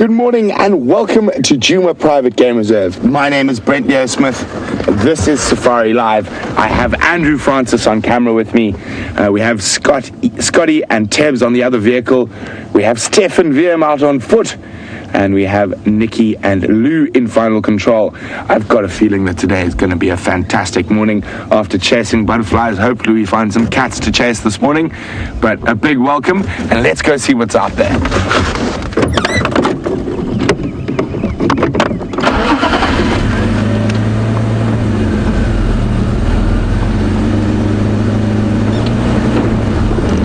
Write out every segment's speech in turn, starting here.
Good morning and welcome to Djuma Private Game Reserve. My name is Brent Smith. This is Safari Live. I have Andrew Francis on camera with me. We have Scotty and Tebs on the other vehicle. We have Stefan Wiem out on foot. And we have Nikki and Lou in final control. I've got a feeling that today is going to be a fantastic morning after chasing butterflies. Hopefully we find some cats to chase this morning. But a big welcome, and let's go see what's out there.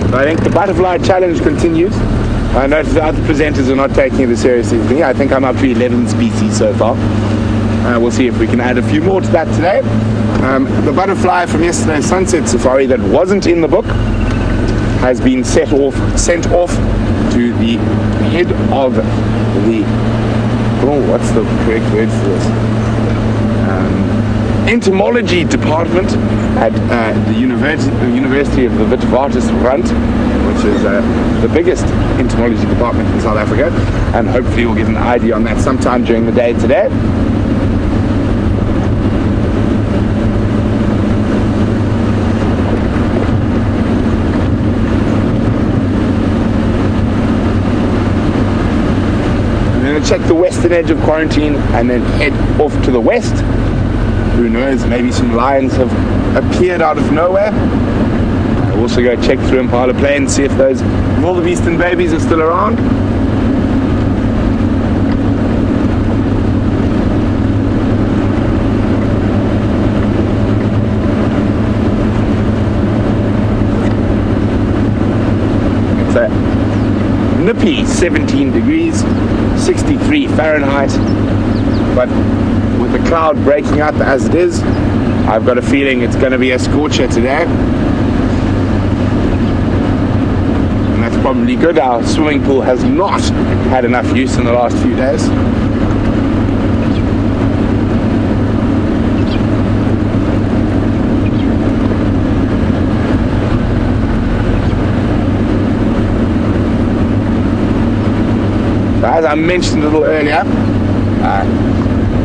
I think the butterfly challenge continues. I noticed the other presenters are not taking it as seriously as me. I think I'm up to 11 species so far. We'll see if we can add a few more to that today. The butterfly from yesterday's sunset safari that wasn't in the book has been sent off to the head of the, what's the correct word for this? Entomology department at the University of the Witwatersrand, which is the biggest entomology department in South Africa, and hopefully we'll get an idea on that sometime during the day today. I'm going to check the western edge of quarantine and then head off to the west. Who knows, maybe some lions have appeared out of nowhere. I'll also go check through Impala Plain and see if those wildebeeston babies are still around. It's a nippy 17 degrees, 63 Fahrenheit, but with the cloud breaking up as it is, I've got a feeling it's going to be a scorcher today. And that's probably good. Our swimming pool has not had enough use in the last few days. So as I mentioned a little earlier,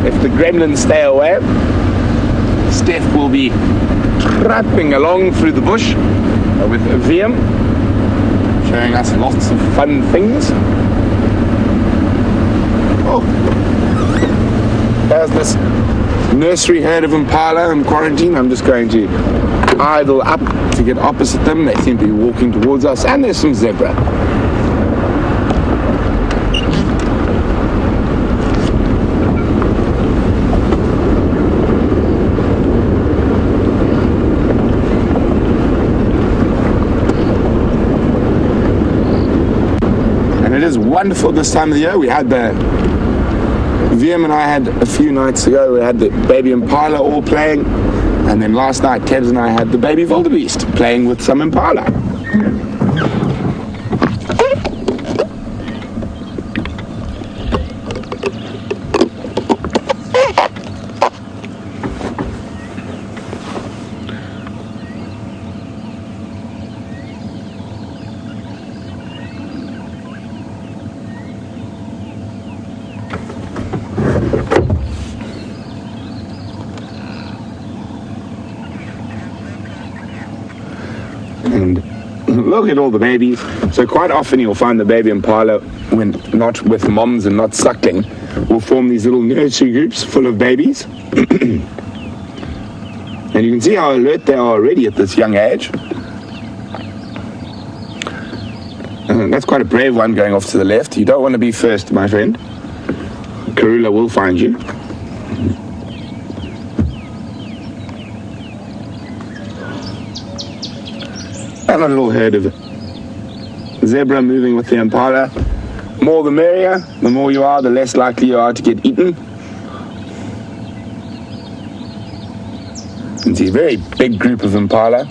if the gremlins stay away, Steph will be trapping along through the bush with Wiem, showing us lots of fun things. Oh, there's this nursery herd of impala in quarantine. I'm just going to idle up to get opposite them. They seem to be walking towards us, and there's some zebra. It is wonderful this time of the year. We had Wiem and I had a few nights ago, we had the baby impala all playing, and then last night Tebs and I had the baby wildebeest playing with some impala. And look at all the babies. So quite often you'll find the baby impala, when not with moms and not suckling, will form these little nursery groups full of babies. And you can see how alert they are already at this young age. That's quite a brave one going off to the left. You don't want to be first, my friend. Karula will find you. And a little herd of zebra moving with the impala. More the merrier. The more you are, the less likely you are to get eaten. You can see a very big group of impala.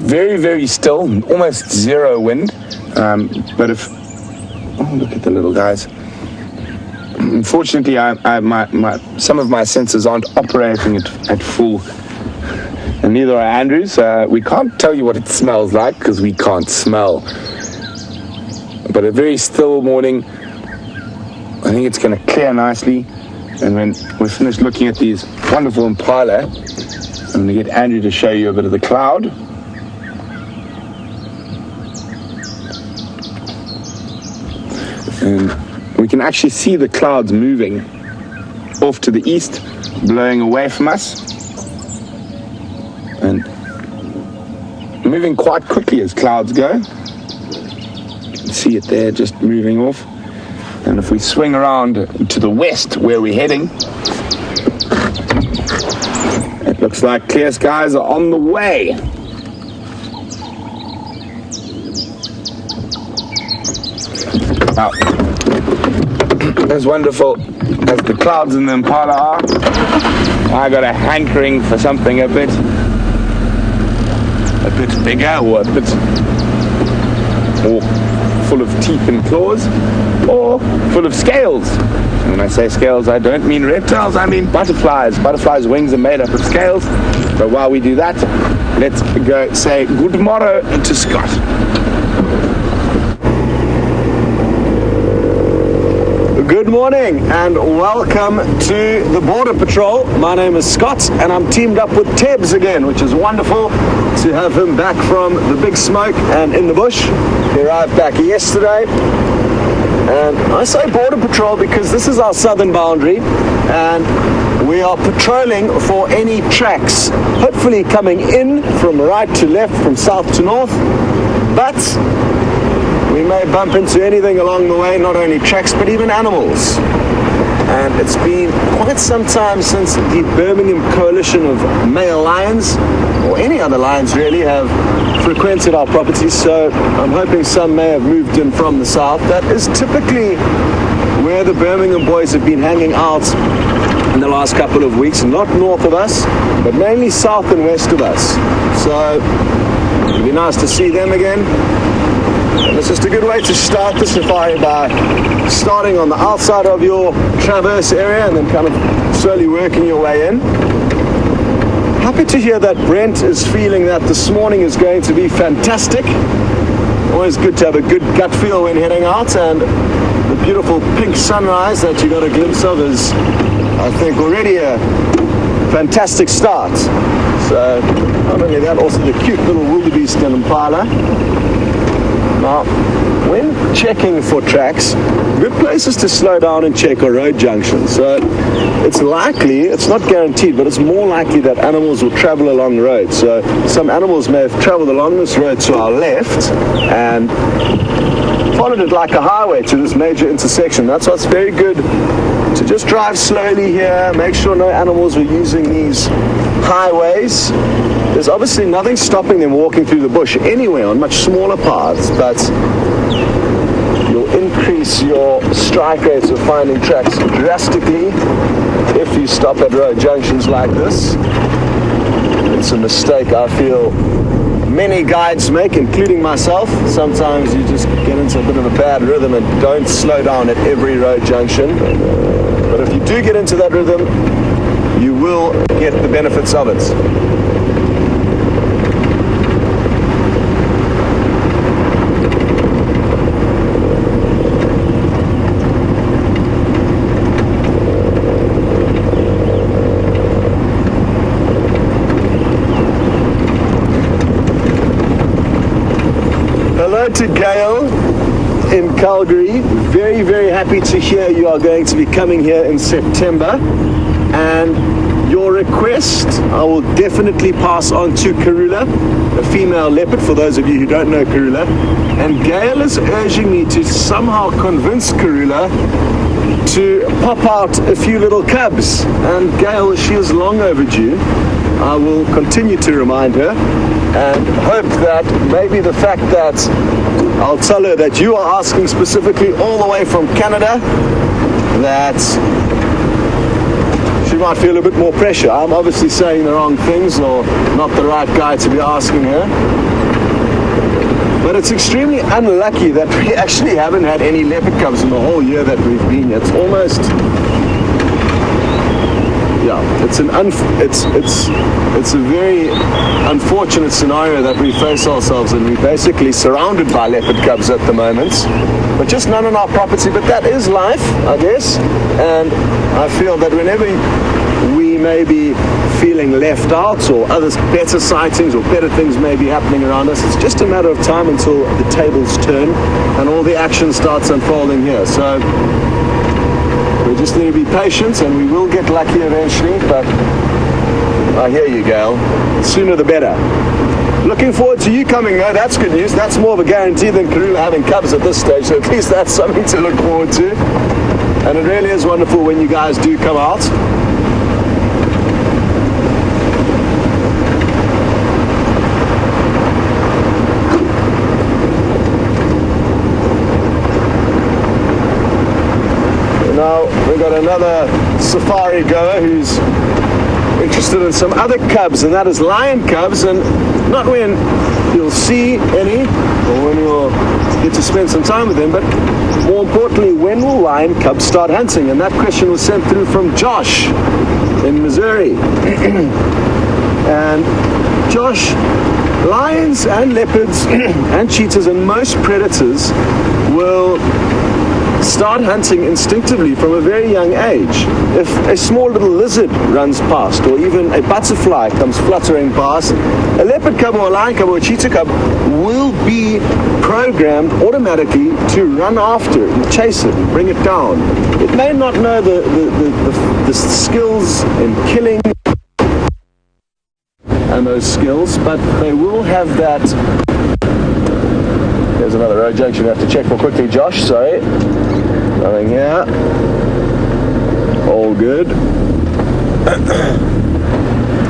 Very, very still, almost zero wind. But if, oh, look at the little guys. Unfortunately, some of my senses aren't operating at full, and neither are Andrew's. We can't tell you what it smells like because we can't smell. But a very still morning. I think it's going to clear nicely, and when we're finished looking at these wonderful impala, I'm going to get Andrew to show you a bit of the cloud. And we can actually see the clouds moving off to the east, blowing away from us, and moving quite quickly as clouds go. You can see it there, just moving off. And if we swing around to the west where we're heading, it looks like clear skies are on the way. Now, as wonderful as the clouds in the Impala are, I got a hankering for something a bit bigger, or a bit more full of teeth and claws, or full of scales. And when I say scales, I don't mean reptiles, I mean butterflies. Butterflies' wings are made up of scales. So while we do that, let's go say good morrow to Scott. Good morning and welcome to the Border Patrol. My name is Scott and I'm teamed up with Tebs again, which is wonderful to have him back from the big smoke and in the bush. He arrived back yesterday. And I say Border Patrol because this is our southern boundary and we are patrolling for any tracks, hopefully coming in from right to left, from south to north, but we may bump into anything along the way, not only tracks, but even animals. And it's been quite some time since the Birmingham coalition of male lions, or any other lions really, have frequented our properties, so I'm hoping some may have moved in from the south. That is typically where the Birmingham boys have been hanging out in the last couple of weeks, not north of us, but mainly south and west of us. So it'd be nice to see them again. And it's just a good way to start the safari by starting on the outside of your traverse area and then kind of slowly working your way in. Happy to hear that Brent is feeling that this morning is going to be fantastic. Always good to have a good gut feel when heading out, and the beautiful pink sunrise that you got a glimpse of is, I think, already a fantastic start. So not only that, also the cute little wildebeest and impala. Now, when checking for tracks, good places to slow down and check are road junctions. So it's likely, it's not guaranteed, but it's more likely that animals will travel along roads. So some animals may have traveled along this road to our left and followed it like a highway to this major intersection. That's why it's very good to just drive slowly here, make sure no animals are using these highways. There's obviously nothing stopping them walking through the bush anyway on much smaller paths, but you'll increase your strike rates of finding tracks drastically if you stop at road junctions like this. It's a mistake I feel many guides make, including myself. Sometimes you just get into a bit of a bad rhythm and don't slow down at every road junction. But if you do get into that rhythm, you will get the benefits of it. Hello to Gail in Calgary. Very, very happy to hear you are going to be coming here in September. And your request, I will definitely pass on to Karula, a female leopard, for those of you who don't know Karula. And Gail is urging me to somehow convince Karula to pop out a few little cubs. And Gail, she is long overdue. I will continue to remind her and hope that maybe the fact that I'll tell her that you are asking specifically all the way from Canada, that she might feel a bit more pressure. I'm obviously saying the wrong things or not the right guy to be asking her. But it's extremely unlucky that we actually haven't had any leopard cubs in the whole year that we've been here. It's almost, yeah, it's a very unfortunate scenario that we face ourselves in. We're basically surrounded by leopard cubs at the moment, but just none on our property. But that is life, I guess, and I feel that whenever we may be feeling left out, or other better sightings or better things may be happening around us, it's just a matter of time until the tables turn and all the action starts unfolding here. So we just need to be patient, and we will get lucky eventually. But I hear you, Gail. The sooner the better. Looking forward to you coming, though. That's good news. That's more of a guarantee than Karula having cubs at this stage, so at least that's something to look forward to. And it really is wonderful when you guys do come out. Now we've got another safari goer who's interested in some other cubs, and that is lion cubs, and not when you'll see any or when you'll get to spend some time with them, but more importantly, when will lion cubs start hunting? And that question was sent through from Josh in Missouri. And Josh, lions and leopards and cheetahs and most predators will start hunting instinctively from a very young age. If a small little lizard runs past, or even a butterfly comes fluttering past, a leopard cub or a lion cub or a cheetah cub will be programmed automatically to run after it and chase it and bring it down. It may not know the skills in killing and those skills, but they will have that. There's another road junction we have to check for quickly, Josh, sorry. Nothing here. All good.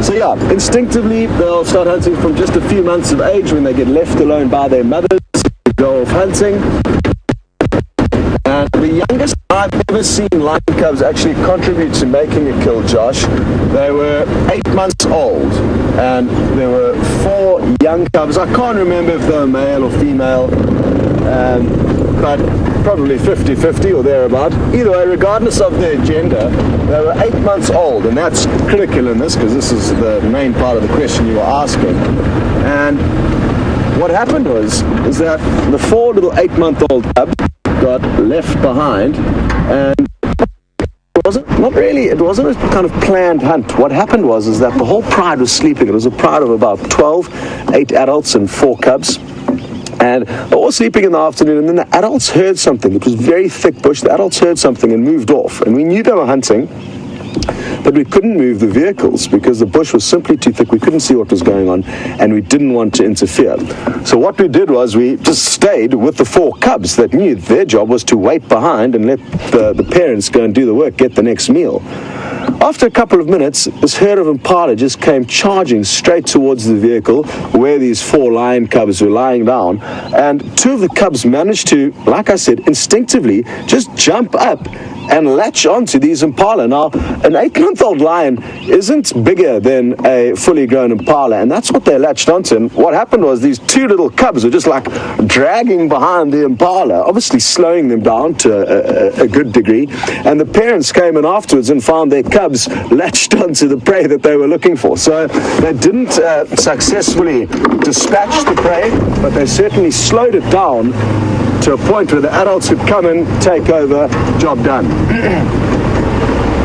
So yeah, instinctively they'll start hunting from just a few months of age, when they get left alone by their mothers to go off hunting. And the youngest I've ever seen lion cubs actually contribute to making a kill, Josh, they were 8 months old, and there were 4 young cubs. I can't remember if they were male or female, but probably 50-50 or thereabout. Either way, regardless of their gender, they were 8 months old, and that's critical in this, because this is the main part of the question you were asking. And what happened is that the 4 little 8-month-old cubs got left behind, and it wasn't a kind of planned hunt. What happened was that the whole pride was sleeping. It was a pride of about 12, 8 adults and 4 cubs. And they were all sleeping in the afternoon, and then the adults heard something. It was very thick bush. The adults heard something and moved off. And we knew they were hunting, but we couldn't move the vehicles because the bush was simply too thick. We couldn't see what was going on, and we didn't want to interfere. So what we did was we just stayed with the 4 cubs that knew their job was to wait behind and let the parents go and do the work, get the next meal. After a couple of minutes, this herd of impala just came charging straight towards the vehicle where these 4 lion cubs were lying down, and 2 of the cubs managed to, like I said, instinctively just jump up and latch onto these impala. Now, an 8-month-old lion isn't bigger than a fully grown impala, and that's what they latched onto. And what happened was these 2 little cubs were just like dragging behind the impala, obviously slowing them down to a good degree, and the parents came in afterwards and found their cubs latched onto the prey that they were looking for. So they didn't successfully dispatch the prey, but they certainly slowed it down to a point where the adults would come and take over, job done.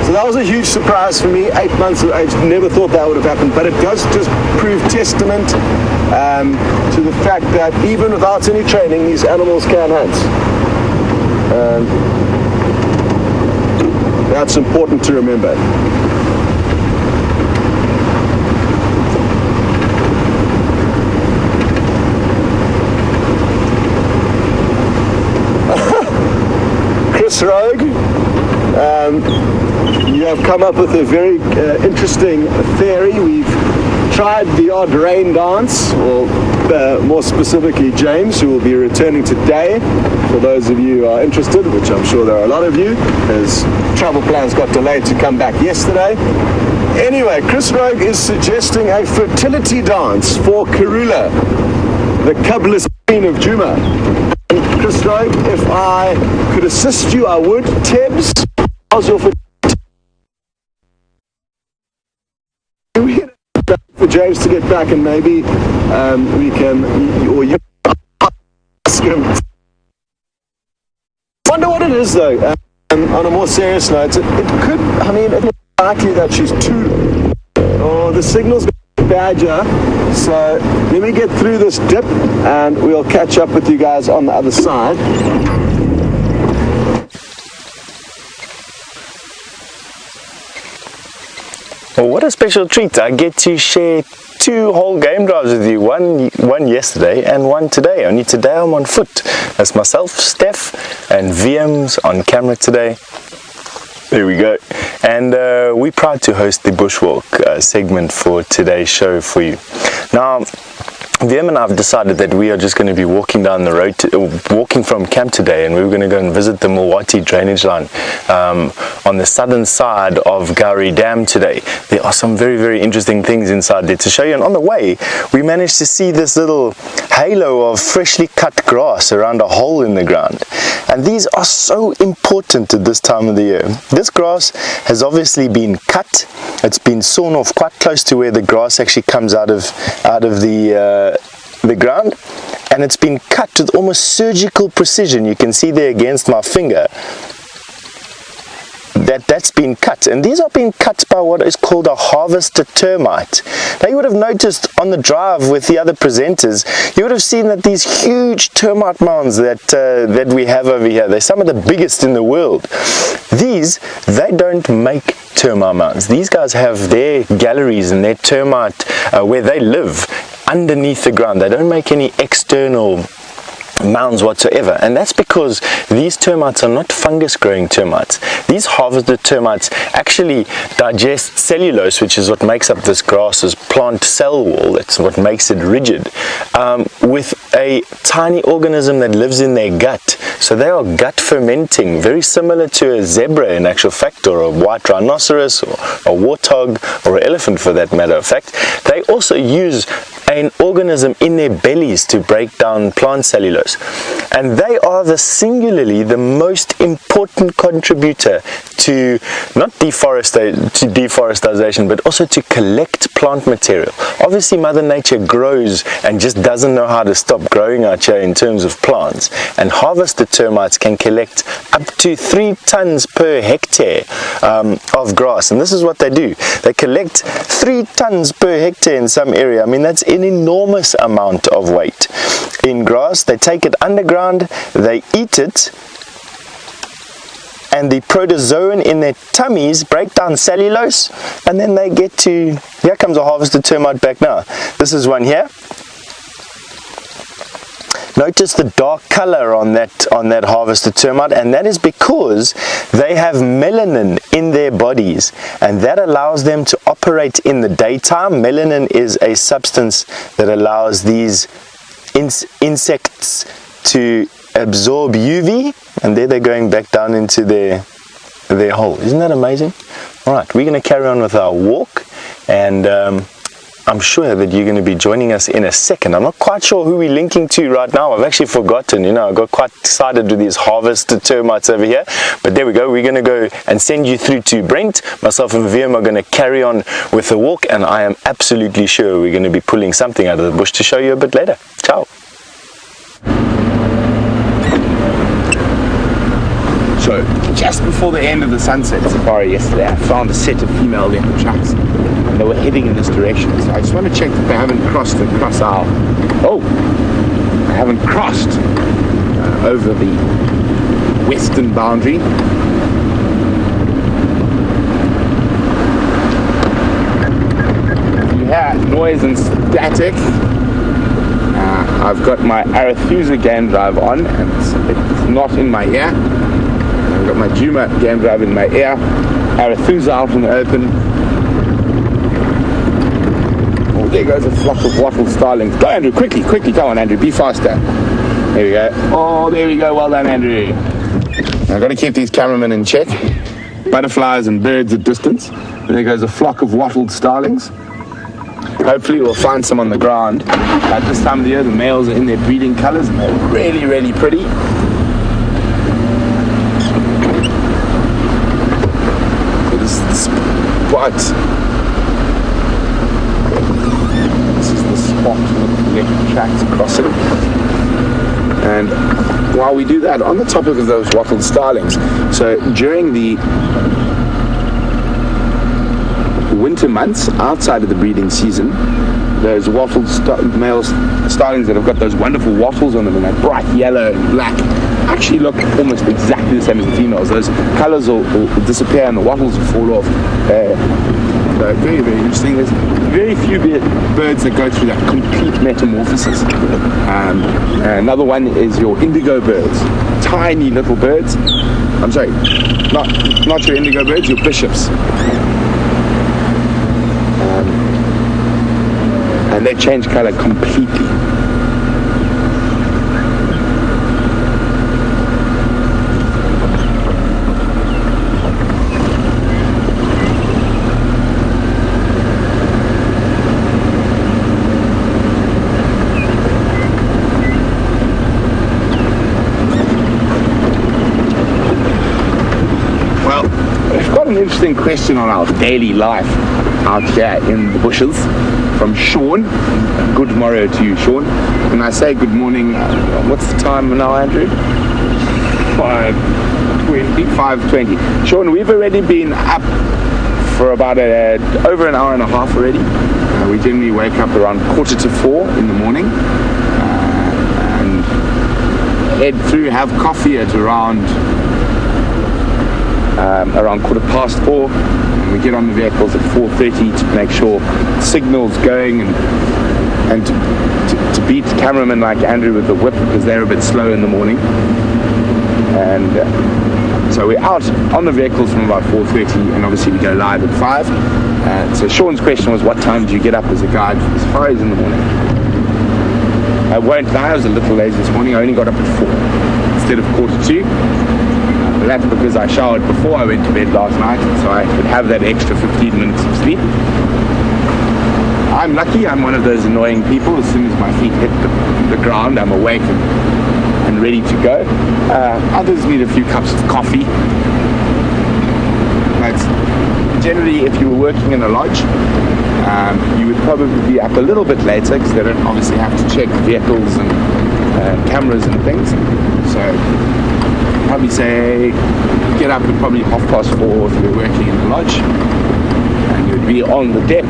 So that was a huge surprise for me, 8 months of age. Never thought that would have happened, but it does just prove testament to the fact that even without any training, these animals can hunt. That's important to remember. Rogue, you have come up with a very interesting theory. We've tried the odd rain dance, or more specifically James, who will be returning today. For those of you who are interested, which I'm sure there are a lot of you, his travel plans got delayed to come back yesterday. Anyway, Chris Rogue is suggesting a fertility dance for Karula, the cubless queen of Djuma. And Chris Rogue, if I could assist you, I would. Tebs, how's your fertility? For James to get back, and maybe we can, or you ask him. I wonder what it is though. On a more serious note, it could, I mean, it's likely that she's too, oh, the signal's badger. So let me get through this dip and we'll catch up with you guys on the other side. Well, what a special treat. I get to share 2 whole game drives with you, one yesterday and one today. Only today I'm on foot. That's myself, Steph, and VM's on camera today. There we go. And we're proud to host the Bushwalk segment for today's show for you. Now, VM and I have decided that we are just going to be walking down the road, walking from camp today, and we're going to go and visit the Mulwati drainage line on the southern side of Gowrie Dam today. There are some very, very interesting things inside there to show you, and on the way we managed to see this little halo of freshly cut grass around a hole in the ground, and these are so important at this time of the year. This grass has obviously been cut. It's been sawn off quite close to where the grass actually comes out of the ground, and it's been cut with almost surgical precision. You can see there against my finger that's been cut, and these are being cut by what is called a harvester termite. Now, you would have noticed on the drive with the other presenters, you would have seen that these huge termite mounds that we have over here, they're some of the biggest in the world. These, they don't make termite mounds. These guys have their galleries and their termite where they live underneath the ground. They don't make any external mounds whatsoever, and that's because these termites are not fungus growing termites. These harvested termites actually digest cellulose, which is what makes up this grass's plant cell wall. That's what makes it rigid, with a tiny organism that lives in their gut. So they are gut fermenting, very similar to a zebra in actual fact, or a white rhinoceros, or a warthog, or an elephant for that matter of fact. They also use an organism in their bellies to break down plant cellulose, and they are singularly the most important contributor to not deforestation, but also to collect plant material. Obviously Mother Nature grows and just doesn't know how to stop growing out here in terms of plants, and harvested termites can collect up to 3 tons per hectare of grass, and this is what they do. They collect 3 tons per hectare in some area. I mean, that's an enormous amount of weight in grass. They take it underground, they eat it, and the protozoan in their tummies break down cellulose, and then they get to, here comes a harvested termite back now. This is one here. Notice the dark color on that harvested termite, and that is because they have melanin in their bodies, and that allows them to operate in the daytime. Melanin is a substance that allows these insects to absorb UV, and there they're going back down into their hole. Isn't that amazing? All right, we're going to carry on with our walk, and I'm sure that you're going to be joining us in a second. I'm not quite sure who we're linking to right now. I've actually forgotten, you know, I got quite excited with these harvested termites over here. But there we go. We're going to go and send you through to Brent. Myself and VM are going to carry on with the walk, and I am absolutely sure we're going to be pulling something out of the bush to show you a bit later. Ciao. So, just before the end of the sunset safari yesterday, I found a set of female leopard tracks. They were heading in this direction, so I just want to check that they haven't crossed across our... Oh! They haven't crossed over the western boundary. You hear noise and static. I've got my Arathusa game drive on, and it's not in my ear. I've got my Djuma game drive in my ear. Arathusa out in the open. there goes a flock of wattled starlings. Go, Andrew, quickly, come on, Andrew, be faster. There we go. Oh, there we go. Well done, Andrew. I've got to keep these cameramen in check. Butterflies and birds at distance. And there goes a flock of wattled starlings. Hopefully we'll find some on the ground. At this time of the year, the males are in their breeding colors and they're really, really pretty. So this is the spot. This is the spot with the electric tracks crossing. And while we do that, on the topic of those wattled starlings, so during the winter months, outside of the breeding season, those wattled male starlings that have got those wonderful wattles on them and that bright yellow and black actually look almost exactly the same as the females. Those colors will disappear and the wattles will fall off. So very, very interesting. There's very few birds that go through that complete metamorphosis. Another one is your indigo birds. Tiny little birds. I'm sorry, not your indigo birds, your bishops. And they change color completely. Well, we've got an interesting question on our daily life out here in the bushes from Sean. Good morrow to you, Sean. When I say good morning, what's the time now, Andrew? 5:20. 5:20. Sean, we've already been up for about over an hour and a half already. We generally wake up around 3:45 in the morning and head through, have coffee at around 4:15. We get on the vehicles at 4:30 to make sure signal's going and to beat cameramen like Andrew with the whip because they're a bit slow in the morning. And so we're out on the vehicles from about 4:30 and obviously we go live at 5. So Sean's question was, what time do you get up as a guide for the safaris in the morning? I won't lie, I was a little lazy this morning. I only got up at 4 instead of 1:45. That's because I showered before I went to bed last night, so I could have that extra 15 minutes of sleep. I'm lucky, I'm one of those annoying people. As soon as my feet hit the ground, I'm awake and ready to go. Others need a few cups of coffee. But generally, if you were working in a lodge, you would probably be up a little bit later because they don't obviously have to check vehicles and cameras and things. So probably say get up at probably 4:30 if you're working in the lodge, and you'd be on the deck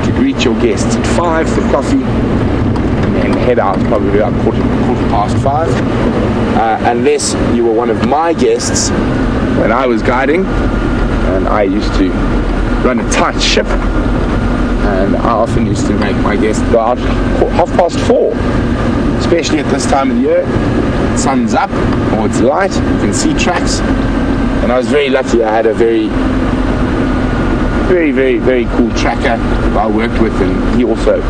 to greet your guests at 5 for coffee, and then head out probably about 5:15. Unless you were one of my guests when I was guiding, and I used to run a tight ship, and I often used to make my guests go out 4:30, especially at this time of the year. Sun's up or it's light, you can see tracks, and I was very lucky. I had a very, very cool tracker that I worked with, and he also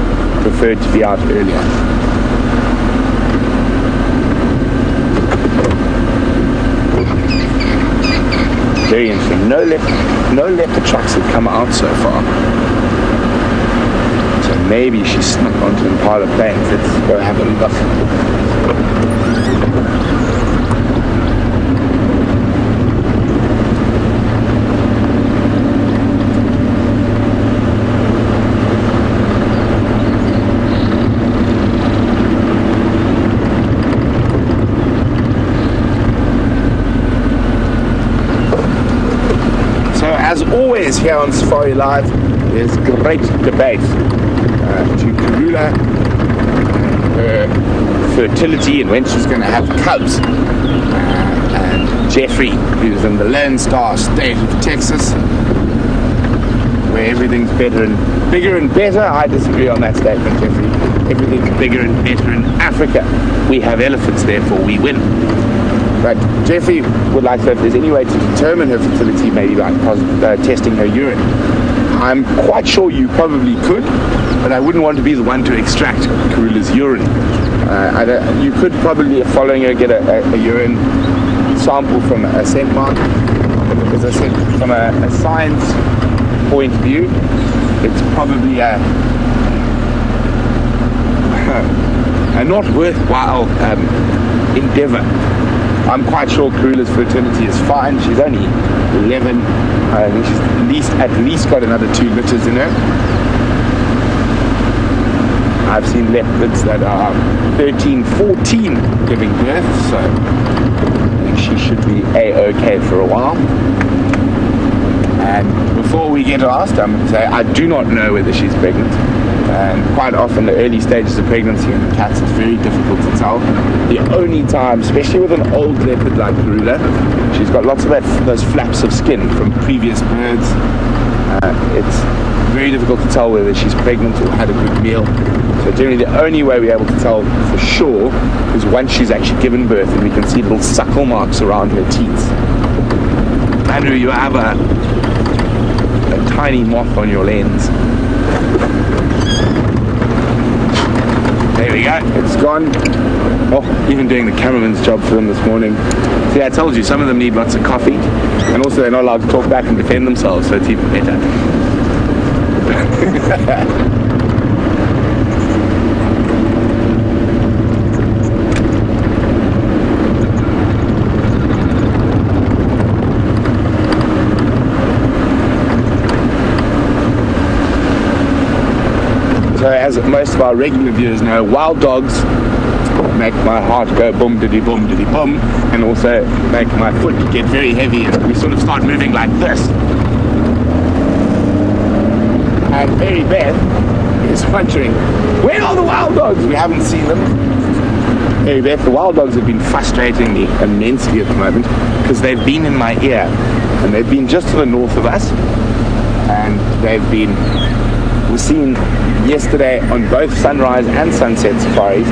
preferred to be out earlier. Very interesting. No leopard tracks have come out so far. So maybe she snuck onto Impala plains. Let's go have a look. As always here on Safari Live, there's great debate to Karula, her fertility and when she's going to have cubs, and Jeffrey, who's in the Lone Star state of Texas, where everything's bigger and better. I disagree on that statement, Jeffrey. Everything's bigger and better in Africa. We have elephants, therefore we win. But Jeffrey would like to know if there's any way to determine her fertility, maybe by testing her urine. I'm quite sure you probably could. but I wouldn't want to be the one to extract Karula's urine. You could probably, following her, get a urine sample from a scent mark. As I said, from a science point of view, it's probably a not worthwhile endeavor. I'm quite sure Karula's fertility is fine. She's only 11. I think she's at least got another 2 litters in her. I've seen leopards that are 13, 14 giving birth, so I think she should be A-OK for a while. And before we get asked, I'm going to say I do not know whether she's pregnant. And quite often the early stages of pregnancy in the cats is very difficult to tell. The only time, especially with an old leopard like Karula, she's got lots of those flaps of skin from previous birds. It's very difficult to tell whether she's pregnant or had a good meal. So generally the only way we're able to tell for sure is once she's actually given birth and we can see little suckle marks around her teeth. Andrew, you have a tiny moth on your lens. There we go, it's gone. Oh, even doing the cameraman's job for them this morning. See, I told you, some of them need lots of coffee, and also they're not allowed to talk back and defend themselves, so it's even better. So as most of our regular viewers know, wild dogs make my heart go boom diddy boom diddy boom, and also make my foot get very heavy and we sort of start moving like this. And Mary Beth is wondering, where are the wild dogs? We haven't seen them. Mary Beth, the wild dogs have been frustrating me immensely at the moment because they've been in my ear, and they've been just to the north of us, and we're seen yesterday on both sunrise and sunset safaris,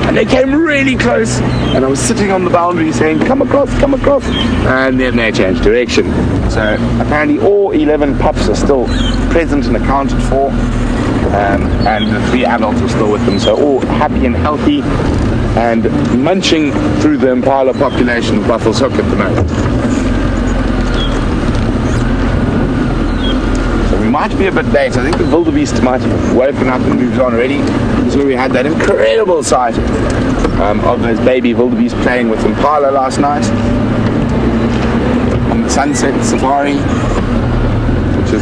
and they came really close, and I was sitting on the boundary saying come across, and then they changed direction. So apparently all 11 pups are still present and accounted for, and the 3 adults are still with them, so all happy and healthy and munching through the impala population of Buffalo's Hook at the moment. Might be a bit late. I think the wildebeest might have woken up and moved on already. This is where we had that incredible sight of those baby wildebeest playing with impala last night on the sunset safari, which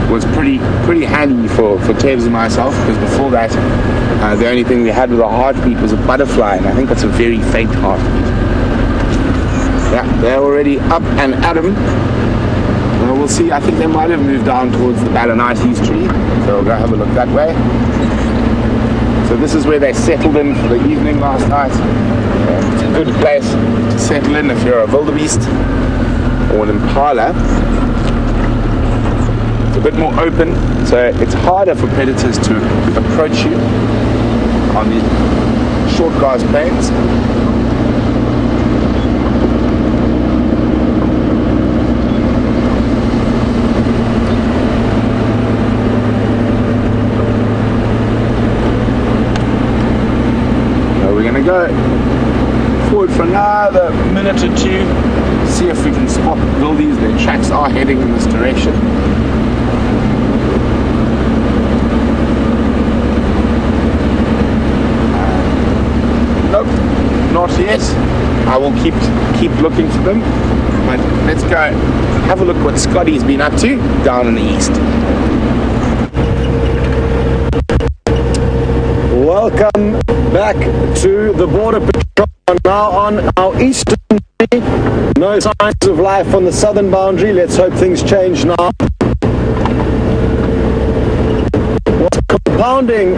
was pretty handy for Tevs and myself, because before that the only thing we had with a heartbeat was a butterfly, and I think that's a very faint heartbeat. Yeah, they're already up and at 'em. We'll see. I think they might have moved down towards the Balanites tree, so we'll go have a look that way. So this is where they settled in for the evening last night. It's a good place to settle in if you're a wildebeest or an impala. It's a bit more open, so it's harder for predators to approach you on these short grass plains. Go forward for another minute or two, see if we can spot wildies. Their tracks are heading in this direction. Nope, not yet. I will keep looking for them, but let's go have a look what Scotty's been up to down in the east. Welcome back to the Border Patrol. Now on our eastern boundary. No signs of life on the southern boundary. Let's hope things change now. What's compounding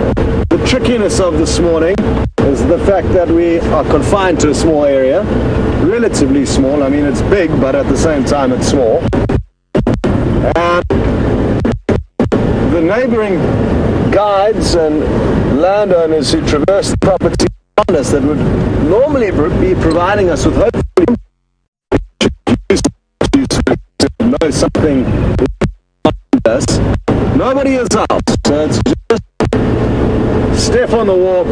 the trickiness of this morning is the fact that we are confined to a small area. Relatively small. I mean, it's big, but at the same time it's small. And the neighboring guides and landowners who traverse the property around us that would normally be providing us with hopefully to know something around us. Nobody is out, so it's just Steph on the walk,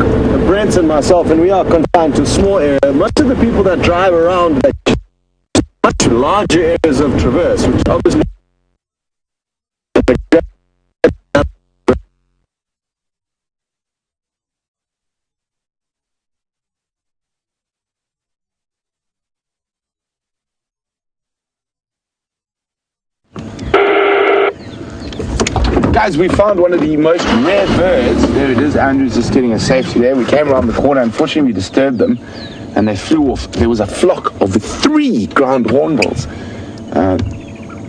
Brent and myself, and we are confined to a small area. Most of the people that drive around much larger areas of traverse, which obviously Guys, we found one of the most rare birds. There it is. Andrew's just getting a safety there. We came around the corner. Unfortunately, we disturbed them and they flew off. There was a flock of 3 ground hornbills.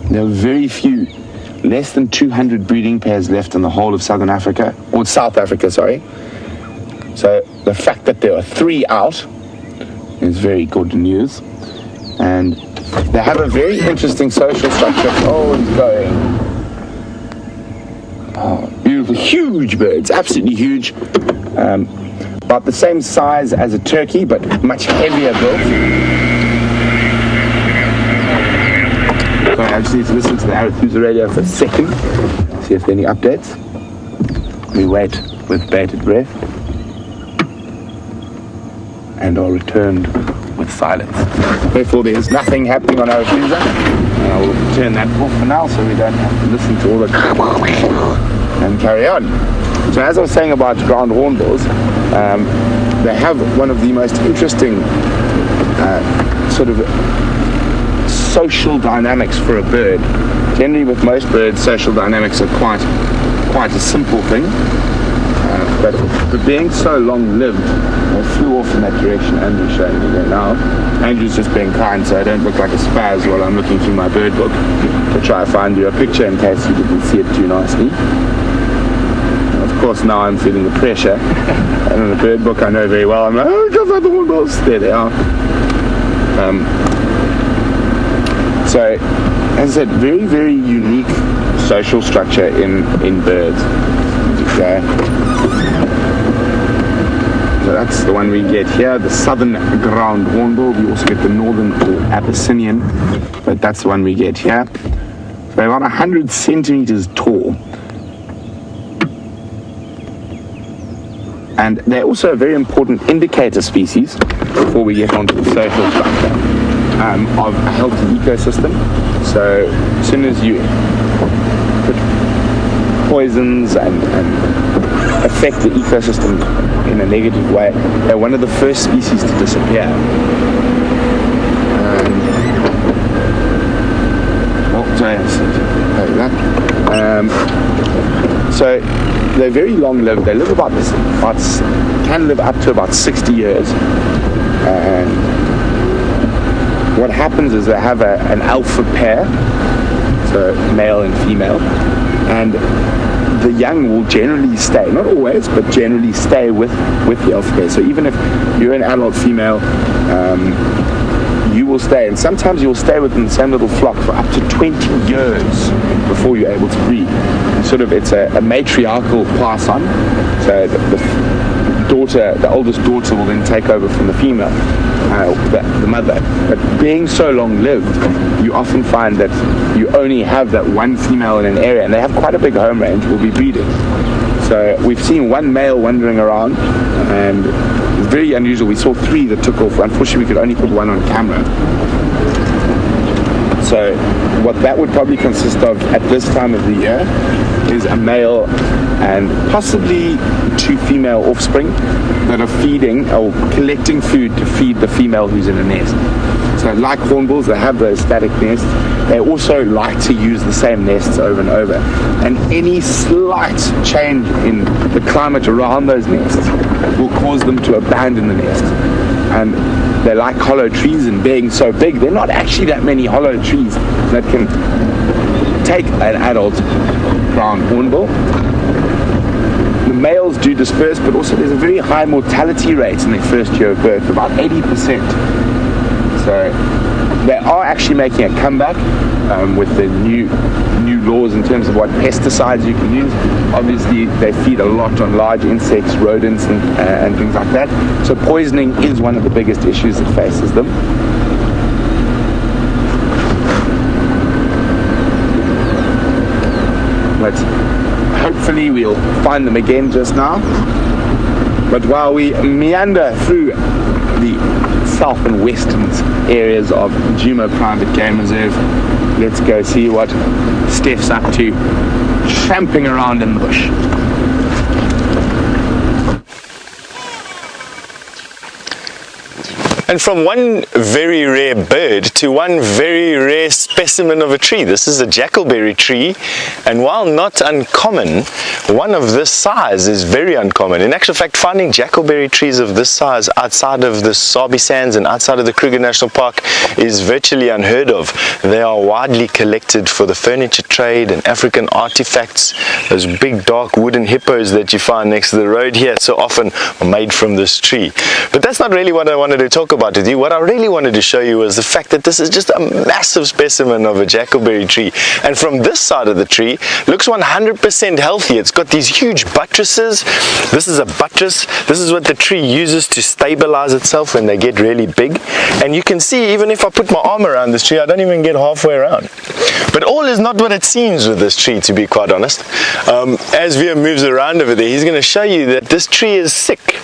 There were very few, less than 200 breeding pairs left in the whole of Southern Africa, or South Africa, sorry. So the fact that there are 3 out is very good news. And they have a very interesting social structure. Oh, it's going. Oh, beautiful, huge birds, absolutely huge. About the same size as a turkey, but much heavier built. So I just need to listen to the Arathusa radio for a second, see if there are any updates. We wait with bated breath and are returned with silence. Therefore, there's nothing happening on Arathusa. I will turn that off for now so we don't have to listen to all the and carry on. So as I was saying about ground hornbills, they have one of the most interesting sort of social dynamics for a bird. Generally with most birds, social dynamics are quite a simple thing. But being so long-lived, they flew off in that direction. Andrew's showing me there now. Andrew's just being kind so I don't look like a spaz while I'm looking through my bird book to try to find you a picture in case you didn't see it too nicely. Of course, now I'm feeling the pressure. And in the bird book I know very well, I'm like, oh, just like the hornbills. There they are. So, as I said, very, very unique social structure in birds. Okay. So that's the one we get here, the southern ground hornbill. We also get the northern or Abyssinian, but that's the one we get here. So they're about 100 centimeters tall. And they're also a very important indicator species before we get onto the social structure of a healthy ecosystem. So as soon as you put poisons and affect the ecosystem in a negative way, they're one of the first species to disappear. So they're very long-lived. They live can live up to about 60 years. And what happens is they have an alpha pair, so male and female, and the young will generally stay, not always, but generally stay with the alpha pair. So even if you're an adult female, you will stay, and sometimes you'll stay within the same little flock for up to 20 years before you're able to breed. And sort of, it's a matriarchal pass on. So the oldest daughter will then take over from the female, the mother. But being so long-lived, you often find that you only have that one female in an area, and they have quite a big home range, will be breeding. So we've seen one male wandering around, and it's very unusual. We saw 3 that took off. Unfortunately, we could only put 1 on camera. So what that would probably consist of at this time of the year is a male and possibly 2 female offspring that are feeding or collecting food to feed the female who's in a nest. So like hornbills, they have those static nests. They also like to use the same nests over and over. And any slight change in the climate around those nests will cause them to abandon the nest. And they like hollow trees, and being so big, there are not actually that many hollow trees that can take an adult ground hornbill. The males do disperse, but also there's a very high mortality rate in their first year of birth, about 80%. So they are actually making a comeback with the new laws in terms of what pesticides you can use. Obviously, they feed a lot on large insects, rodents, and things like that. So poisoning is one of the biggest issues that faces them. But hopefully we'll find them again just now. But while we meander through the south and western areas of Djuma Private Game Reserve, let's go see what Steph's up to, tramping around in the bush. And from one very rare bird to one very rare specimen of a tree. This is a jackalberry tree, and while not uncommon, one of this size is very uncommon. In actual fact, finding jackalberry trees of this size outside of the Sabi Sands and outside of the Kruger National Park is virtually unheard of. They are widely collected for the furniture trade and African artifacts. Those big dark wooden hippos that you find next to the road here so often are made from this tree. But that's not really what I wanted to talk about with you. What I really wanted to show you was the fact that this is just a massive specimen of a jackalberry tree, and from this side of the tree looks 100% healthy. It's got these huge buttresses. This is a buttress. This is what the tree uses to stabilize itself when they get really big, and you can see even if I put my arm around this tree I don't even get halfway around. But all is not what it seems with this tree, to be quite honest. As Via moves around over there, he's going to show you that this tree is sick.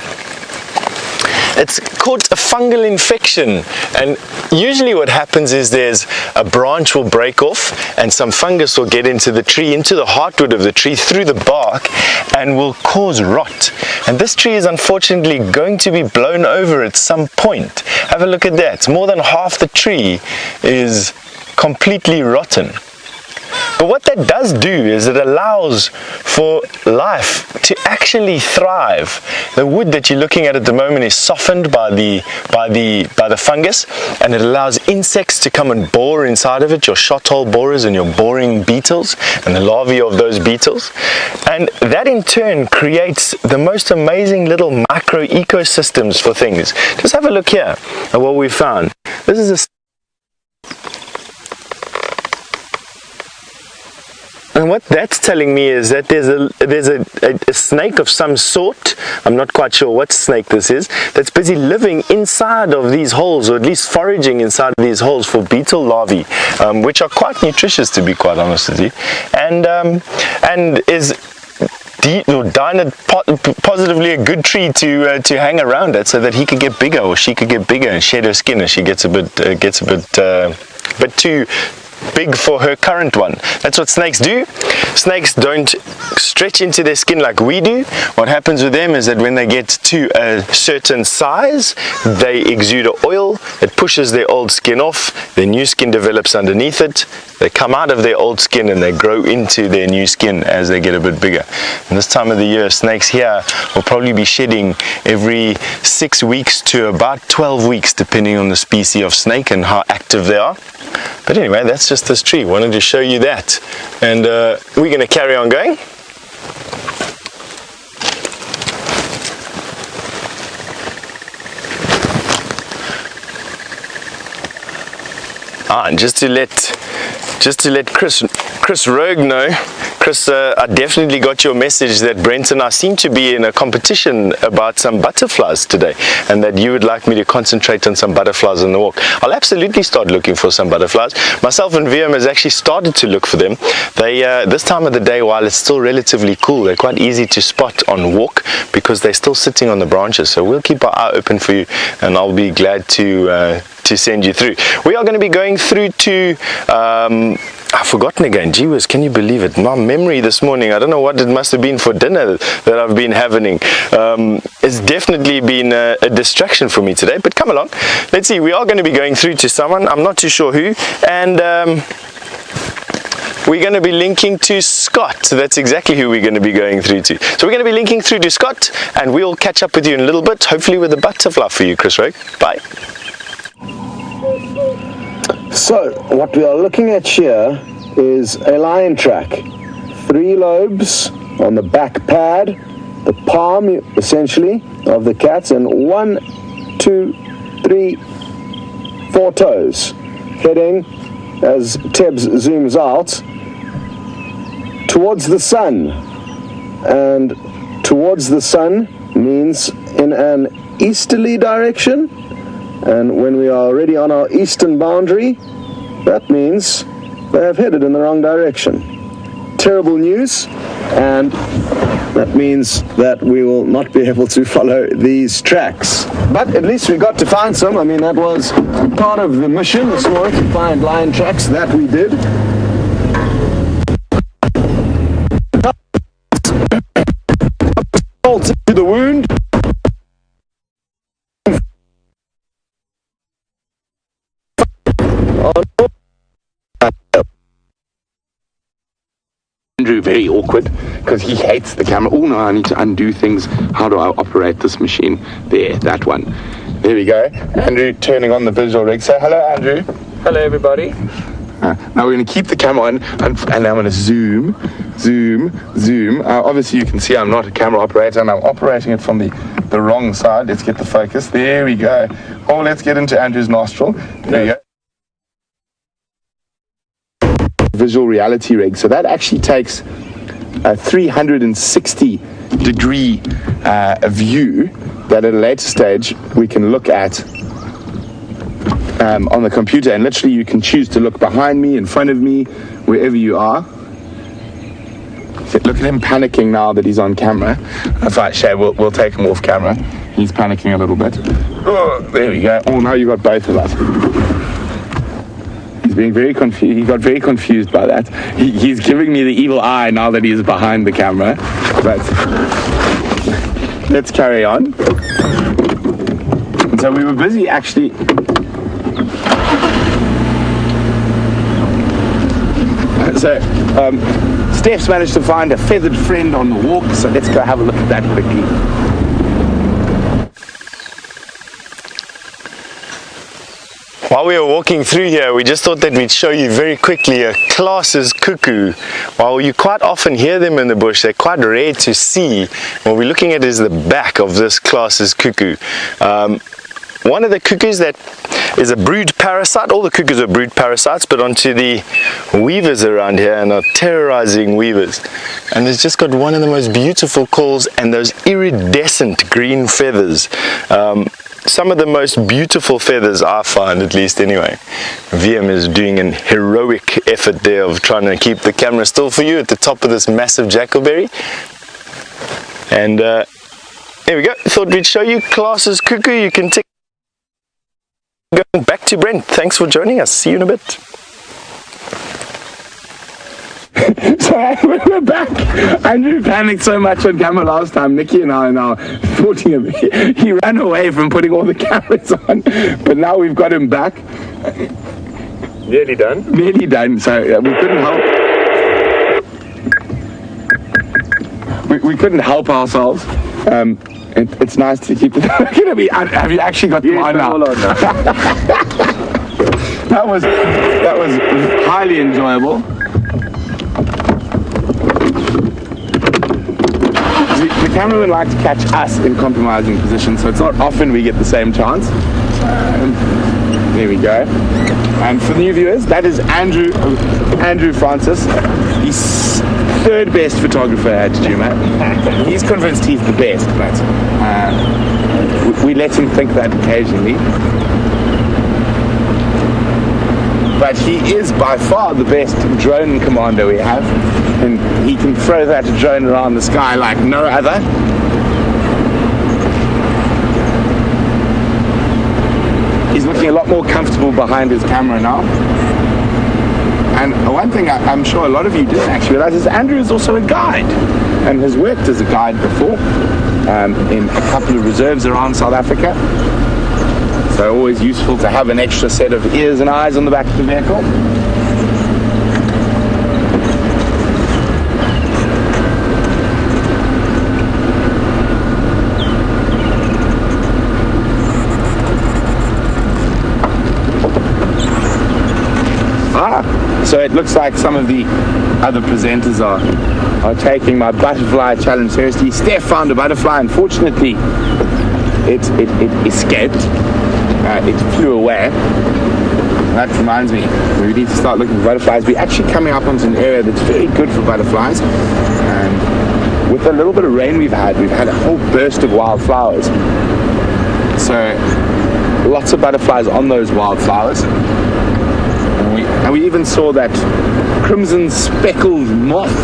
It's caught a fungal infection, and usually what happens is there's a branch will break off and some fungus will get into the tree, into the heartwood of the tree through the bark, and will cause rot. And this tree is unfortunately going to be blown over at some point. Have a look at that. More than half the tree is completely rotten. But what that does do is it allows for life to actually thrive. The wood that you're looking at the moment is softened by the fungus, and it allows insects to come and bore inside of it, your shot hole borers and your boring beetles and the larvae of those beetles. And that in turn creates the most amazing little micro ecosystems for things. Just have a look here at what we found. This is a And what that's telling me is that there's a snake of some sort, I'm not quite sure what snake this is, that's busy living inside of these holes, or at least foraging inside of these holes for beetle larvae, which are quite nutritious, to be quite honest with you, and is positively a good tree to hang around at, so that he could get bigger or she could get bigger and shed her skin as she gets a bit too big for her current one. That's what snakes do. Snakes don't stretch into their skin like we do. What happens with them is that when they get to a certain size, they exude an oil that pushes their old skin off. Their new skin develops underneath it. They come out of their old skin and they grow into their new skin as they get a bit bigger. And this time of the year, snakes here will probably be shedding every 6 weeks to about 12 weeks, depending on the species of snake and how active they are. But anyway, that's just this tree. Wanted to show you that. And we're going to carry on going. And just to let Chris Rogue know, Chris, I definitely got your message that Brent and I seem to be in a competition about some butterflies today, and that you would like me to concentrate on some butterflies on the walk. I'll absolutely start looking for some butterflies. Myself and VM has actually started to look for them. They this time of the day, while it's still relatively cool, they're quite easy to spot on walk because they're still sitting on the branches. So we'll keep our eye open for you, and I'll be glad to send you through. We are going to be going through to I've forgotten again. Gee whiz, can you believe it? My memory this morning, I don't know what it must have been for dinner that I've been having. It's definitely been a distraction for me today, but come along. Let's see, we are going to be going through to someone, I'm not too sure who, and we're going to be linking to Scott. So that's exactly who we're going to be going through to. So we're going to be linking through to Scott, and we'll catch up with you in a little bit, hopefully with a butterfly for you, Chris Rogue. Bye. So, what we are looking at here is a lion track. 3 lobes on the back pad, the palm essentially of the cats, and 1, 2, 3, 4 toes heading, as Tebs zooms out, towards the sun. And towards the sun means in an easterly direction. And when we are already on our eastern boundary, that means they have headed in the wrong direction. Terrible news, and that means that we will not be able to follow these tracks. But at least we got to find some. I mean, that was part of the mission this morning, to find lion tracks. That we did. To the wound. Andrew, very awkward because he hates the camera. Oh no, I need to undo things. How do I operate this machine? There, that one. There we go. Andrew turning on the visual rig. Say hello, Andrew. Hello, everybody. Now we're going to keep the camera on, and I'm going to zoom. Obviously you can see I'm not a camera operator, and I'm operating it from the wrong side. Let's get the focus. There we go. Oh, let's get into Andrew's nostril. There you go. Visual reality rig. So that actually takes a 360 degree view that at a later stage we can look at on the computer, and literally you can choose to look behind me, in front of me, wherever you are. Look at him panicking now that he's on camera. That's right, Shay, we'll take him off camera. He's panicking a little bit. Oh, there we go. Oh, now you got both of us. He's being very confused. He got very confused by that. He's giving me the evil eye now that he's behind the camera. But let's carry on. And so we were busy actually. So Steph's managed to find a feathered friend on the walk, so let's go have a look at that quickly. While we were walking through here, we just thought that we'd show you very quickly a Klaas's cuckoo. While you quite often hear them in the bush, they're quite rare to see. What we're looking at is the back of this Klaas's cuckoo. One of the cuckoos that is a brood parasite. All the cuckoos are brood parasites, but onto the weavers around here and are terrorizing weavers. And it's just got one of the most beautiful calls and those iridescent green feathers. Some of the most beautiful feathers I find, at least anyway. VM is doing an heroic effort there of trying to keep the camera still for you at the top of this massive jackalberry. And there we go. Thought we'd show you Klaas's cuckoo. You can tick. Going back to Brent. Thanks for joining us. See you in a bit. So we're back. Andrew panicked so much on camera last time. Nikki and I are now thwarting him. He ran away from putting all the cameras on, but now we've got him back. Nearly done. Nearly done. So we couldn't help. We couldn't help ourselves. It's nice to keep the. Look at me. Have you actually got the line now? That was highly enjoyable. The cameramen like to catch us in compromising positions, so it's not often we get the same chance. There we go. And for the new viewers, that is Andrew Francis. He's third best photographer at Djuma. He's convinced he's the best, but we let him think that occasionally. But he is by far the best drone commander we have, and he can throw that drone around the sky like no other. He's looking a lot more comfortable behind his camera now. And one thing I'm sure a lot of you didn't actually realize is Andrew is also a guide, and has worked as a guide before in a couple of reserves around South Africa. So always useful to have an extra set of ears and eyes on the back of the vehicle. So it looks like some of the other presenters are taking my butterfly challenge seriously. Steph found a butterfly. Unfortunately, it escaped. It flew away. That reminds me, we need to start looking for butterflies. We're actually coming up onto an area that's very good for butterflies. And with a little bit of rain we've had a whole burst of wildflowers. So lots of butterflies on those wildflowers. And we even saw that crimson speckled moth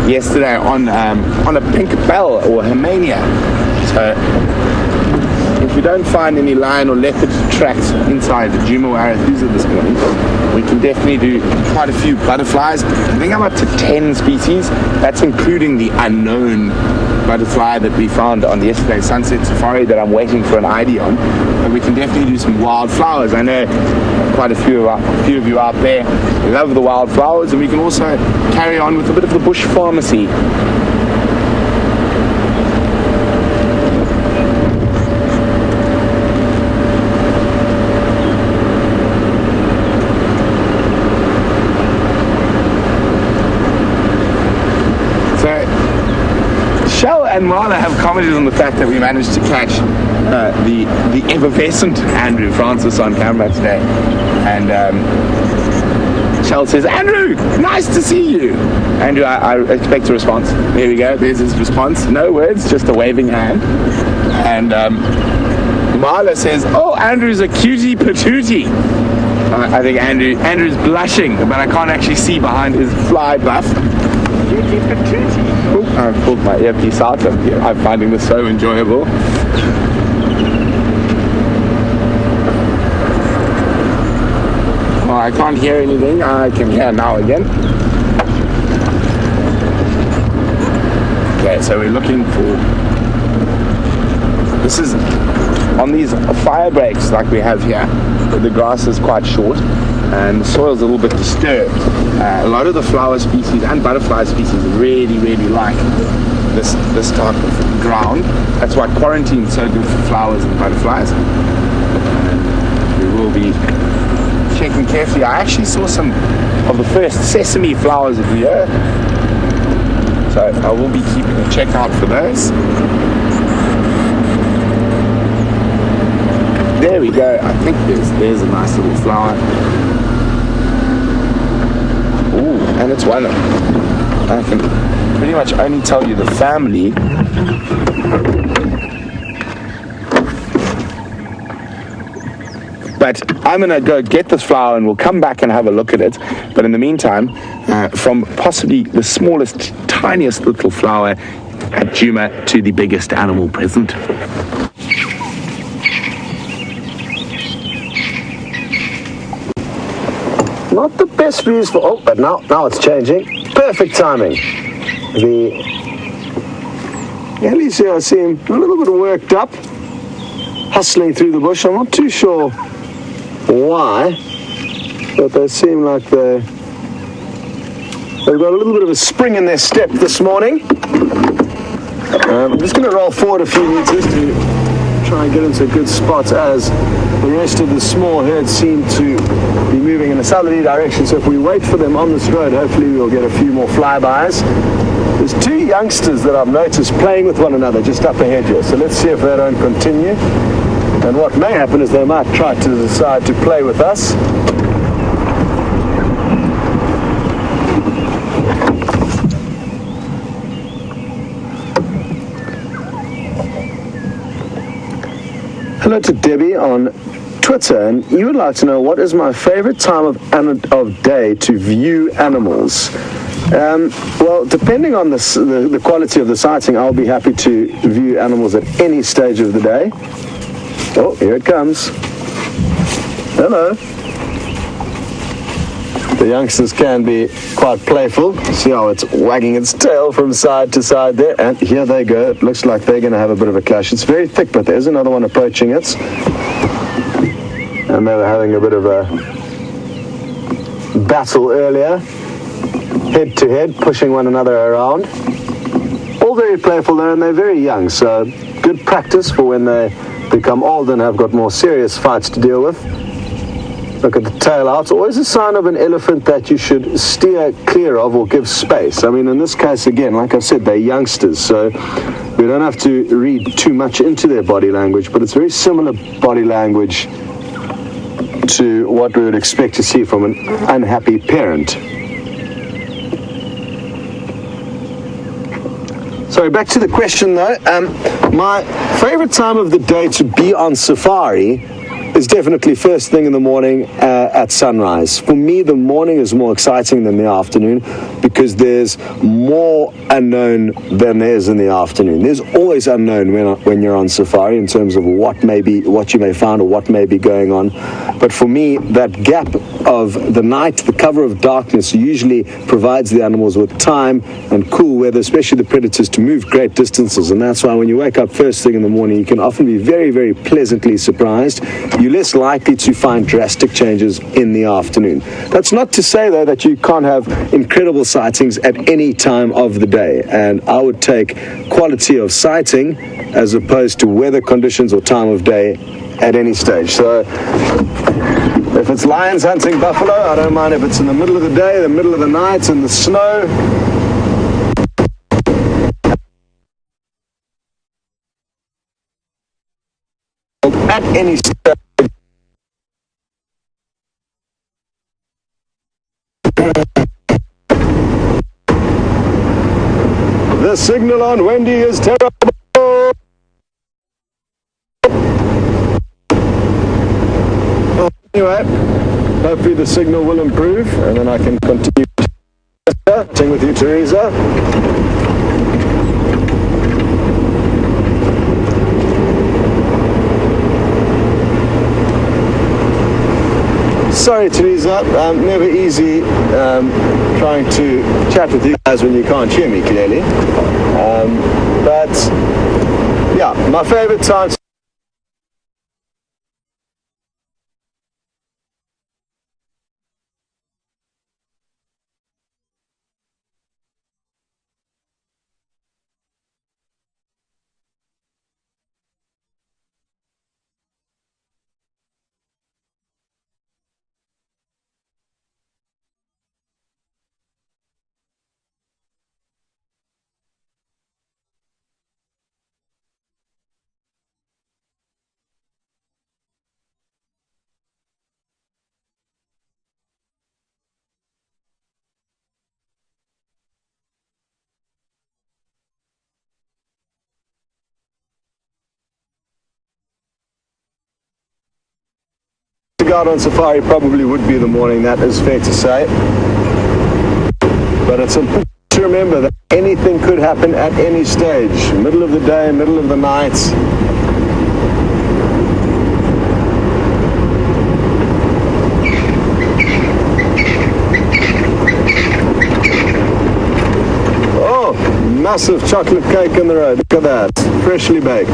yesterday on a pink bell or Himania. So if we don't find any lion or leopard tracks inside the Djuma or Arathusa this morning, we can definitely do quite a few butterflies. I think I'm up to 10 species. That's including the unknown butterfly that we found on yesterday's sunset safari that I'm waiting for an ID on. But we can definitely do some wildflowers. I know quite a few of you out there love the wildflowers, and we can also carry on with a bit of the bush pharmacy. Shell and Marla have commented on the fact that we managed to catch the effervescent Andrew Francis on camera today. And Shell says, "Andrew, nice to see you." Andrew, I expect a response. There we go, there's his response. No words, just a waving hand. And Marla says, "Oh, Andrew's a cutie patootie." I think Andrew's blushing, but I can't actually see behind his fly buff. Cutie patootie. Oh, I've pulled my earpiece out. I'm finding this so enjoyable. Oh, I can't hear anything. I can hear now again. Okay, so we're looking for... This is on these fire breaks like we have here. The grass is quite short and the soil's a little bit disturbed. A lot of the flower species and butterfly species really like this type of ground. That's why quarantine is so good for flowers and butterflies. We will be checking carefully. I actually saw some of the first sesame flowers of the year, so I will be keeping a check out for those. There we go. I think there's a nice little flower. Ooh, and it's one. I can pretty much only tell you the family. But I'm gonna go get this flower and we'll come back and have a look at it. But in the meantime, from possibly the smallest, tiniest little flower at Djuma to the biggest animal present. Not the best views for... Oh, but now it's changing. Perfect timing. The Ellies here seem a little bit worked up, hustling through the bush. I'm not too sure why, but they seem like they've got a little bit of a spring in their step this morning. I'm just going to roll forward a few meters to try and get into a good spot as the rest of the small herd seem to be moving in a southerly direction. So if we wait for them on this road, hopefully we'll get a few more flybys. There's two youngsters that I've noticed playing with one another just up ahead here. So let's see if they don't continue. And what may happen is they might try to decide to play with us. Hello to Debbie on Twitter, and you would like to know what is my favorite time of day to view animals. Well, depending on the quality of the sighting, I'll be happy to view animals at any stage of the day. Oh, here it comes. Hello. The youngsters can be quite playful. See how it's wagging its tail from side to side there, and here they go. It looks like they're going to have a bit of a clash. It's very thick, but there's another one approaching it. And they were having a bit of a battle earlier, head to head, pushing one another around. All very playful though, and they're very young, so good practice for when they become old and have got more serious fights to deal with. Look at the tail out. It's always a sign of an elephant that you should steer clear of or give space. I mean, in this case, again, like I said, they're youngsters, so we don't have to read too much into their body language, but it's very similar body language to what we would expect to see from an unhappy parent. Sorry, back to the question though. My favorite time of the day to be on safari is definitely first thing in the morning at sunrise. For me, the morning is more exciting than the afternoon because there's more unknown than there is in the afternoon. There's always unknown when you're on safari in terms of what you may find or what may be going on. But for me, that gap of the night, the cover of darkness, usually provides the animals with time and cool weather, especially the predators, to move great distances. And that's why when you wake up first thing in the morning, you can often be very, very pleasantly surprised. You're less likely to find drastic changes in the afternoon. That's not to say, though, that you can't have incredible sightings at any time of the day. And I would take quality of sighting as opposed to weather conditions or time of day at any stage. So if it's lions hunting buffalo, I don't mind if it's in the middle of the day, the middle of the night, in the snow. At any stage. The signal on Wendy is terrible. Anyway, hopefully the signal will improve and then I can continue chatting with you, Teresa. Sorry, Teresa, never easy trying to chat with you guys when you can't hear me clearly. But yeah, my favorite time. To go out on safari probably would be the morning, that is fair to say. But it's important to remember that anything could happen at any stage. Middle of the day, middle of the night. Oh, massive chocolate cake in the road. Look at that, freshly baked.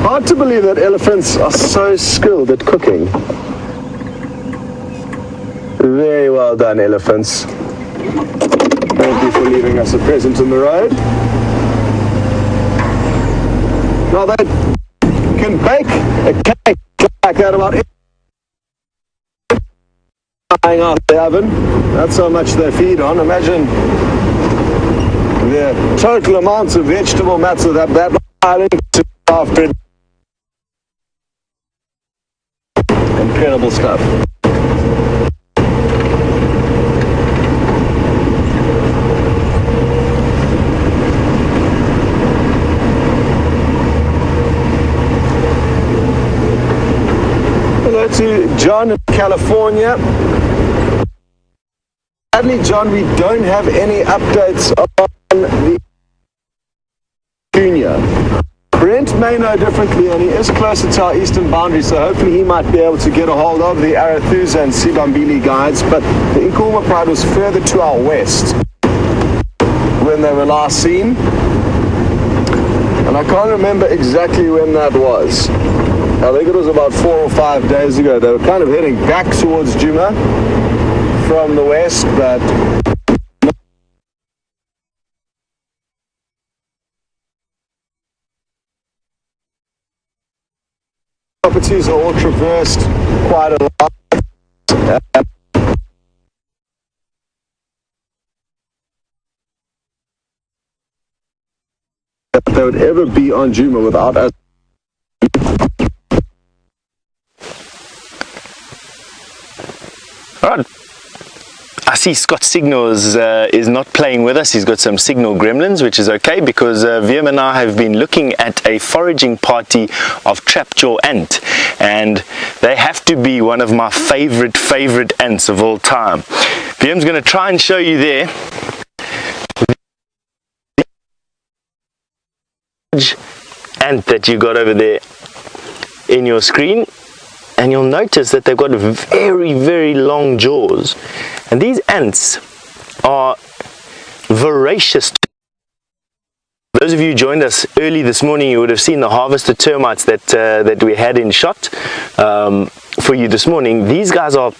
Hard to believe that elephants are so skilled at cooking. Very well done, elephants. Thank you for leaving us a present in the road. Now they can bake a cake like that about flying out the oven. That's how much they feed on. Imagine the total amounts of vegetable matter that island after it. Incredible stuff. Hello to John in California. Sadly, John, we don't have any updates on the Junior. Brent may know differently, and he is closer to our eastern boundary, so hopefully he might be able to get a hold of the Arathusa and Sibambili guides, but the Nkulma Pride was further to our west when they were last seen, and I can't remember exactly when that was. I think it was about 4 or 5 days ago. They were kind of heading back towards Djuma from the west, but properties are all traversed quite a lot. That they would ever be on Djuma without us. Right. I see Scott's signal is not playing with us. He's got some signal gremlins, which is okay because Wiem and I have been looking at a foraging party of trapjaw ant, and they have to be one of my favorite ants of all time. Viem's going to try and show you there. Ant that you got over there in your screen, and you'll notice that they've got very long jaws, and these ants are voracious. Those of you who joined us early this morning, you would have seen the harvested termites that we had in shot for you this morning. These guys are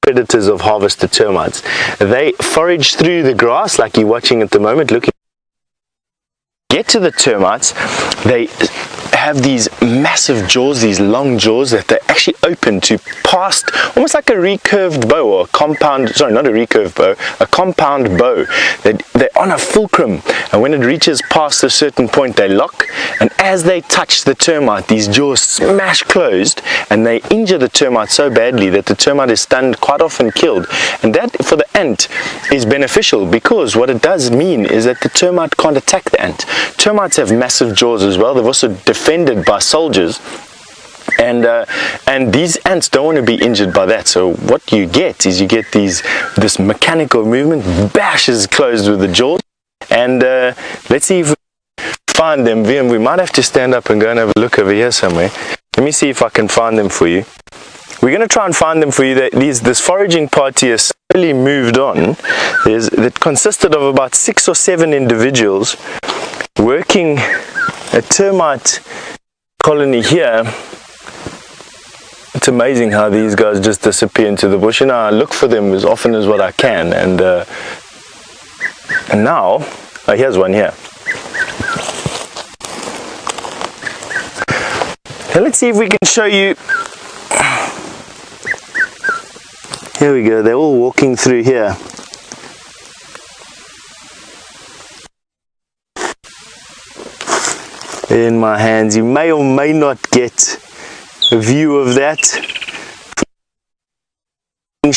predators of harvested termites. They forage through the grass like you're watching at the moment, looking. Get to the termites, they have these massive jaws, these long jaws that they actually open to past, almost like a recurved bow, or a compound, sorry, not a recurved bow, a compound bow. They're on a fulcrum, and when it reaches past a certain point they lock, and as they touch the termite, these jaws smash closed, and they injure the termite so badly that the termite is stunned, quite often killed. And that for the ant is beneficial, because what it does mean is that the termite can't attack the ant. Termites have massive jaws as well. They've also defended by soldiers, and these ants don't want to be injured by that. So what you get is this mechanical movement, bashes closed with the jaws. And let's see if we find them. We might have to stand up and go and have a look over here somewhere. Let me see if I can find them for you. We're going to try and find them for you. This foraging party has slowly moved on. It consisted of about 6 or 7 individuals working a termite colony here. It's amazing how these guys just disappear into the bush. You know, I look for them as often as what I can, and now, here's one here. Now let's see if we can show you. Here we go, they're all walking through here. In my hands, you may or may not get a view of that. Look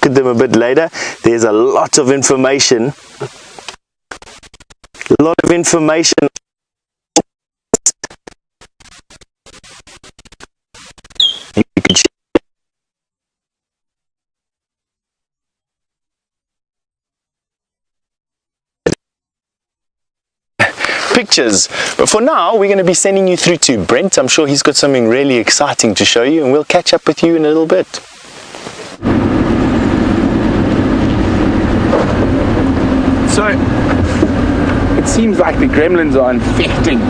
at them a bit later. There's a lot of information. A lot of information. You can see pictures, but for now we're going to be sending you through to Brent. I'm sure he's got something really exciting to show you, and we'll catch up with you in a little bit. So it seems like the gremlins are infecting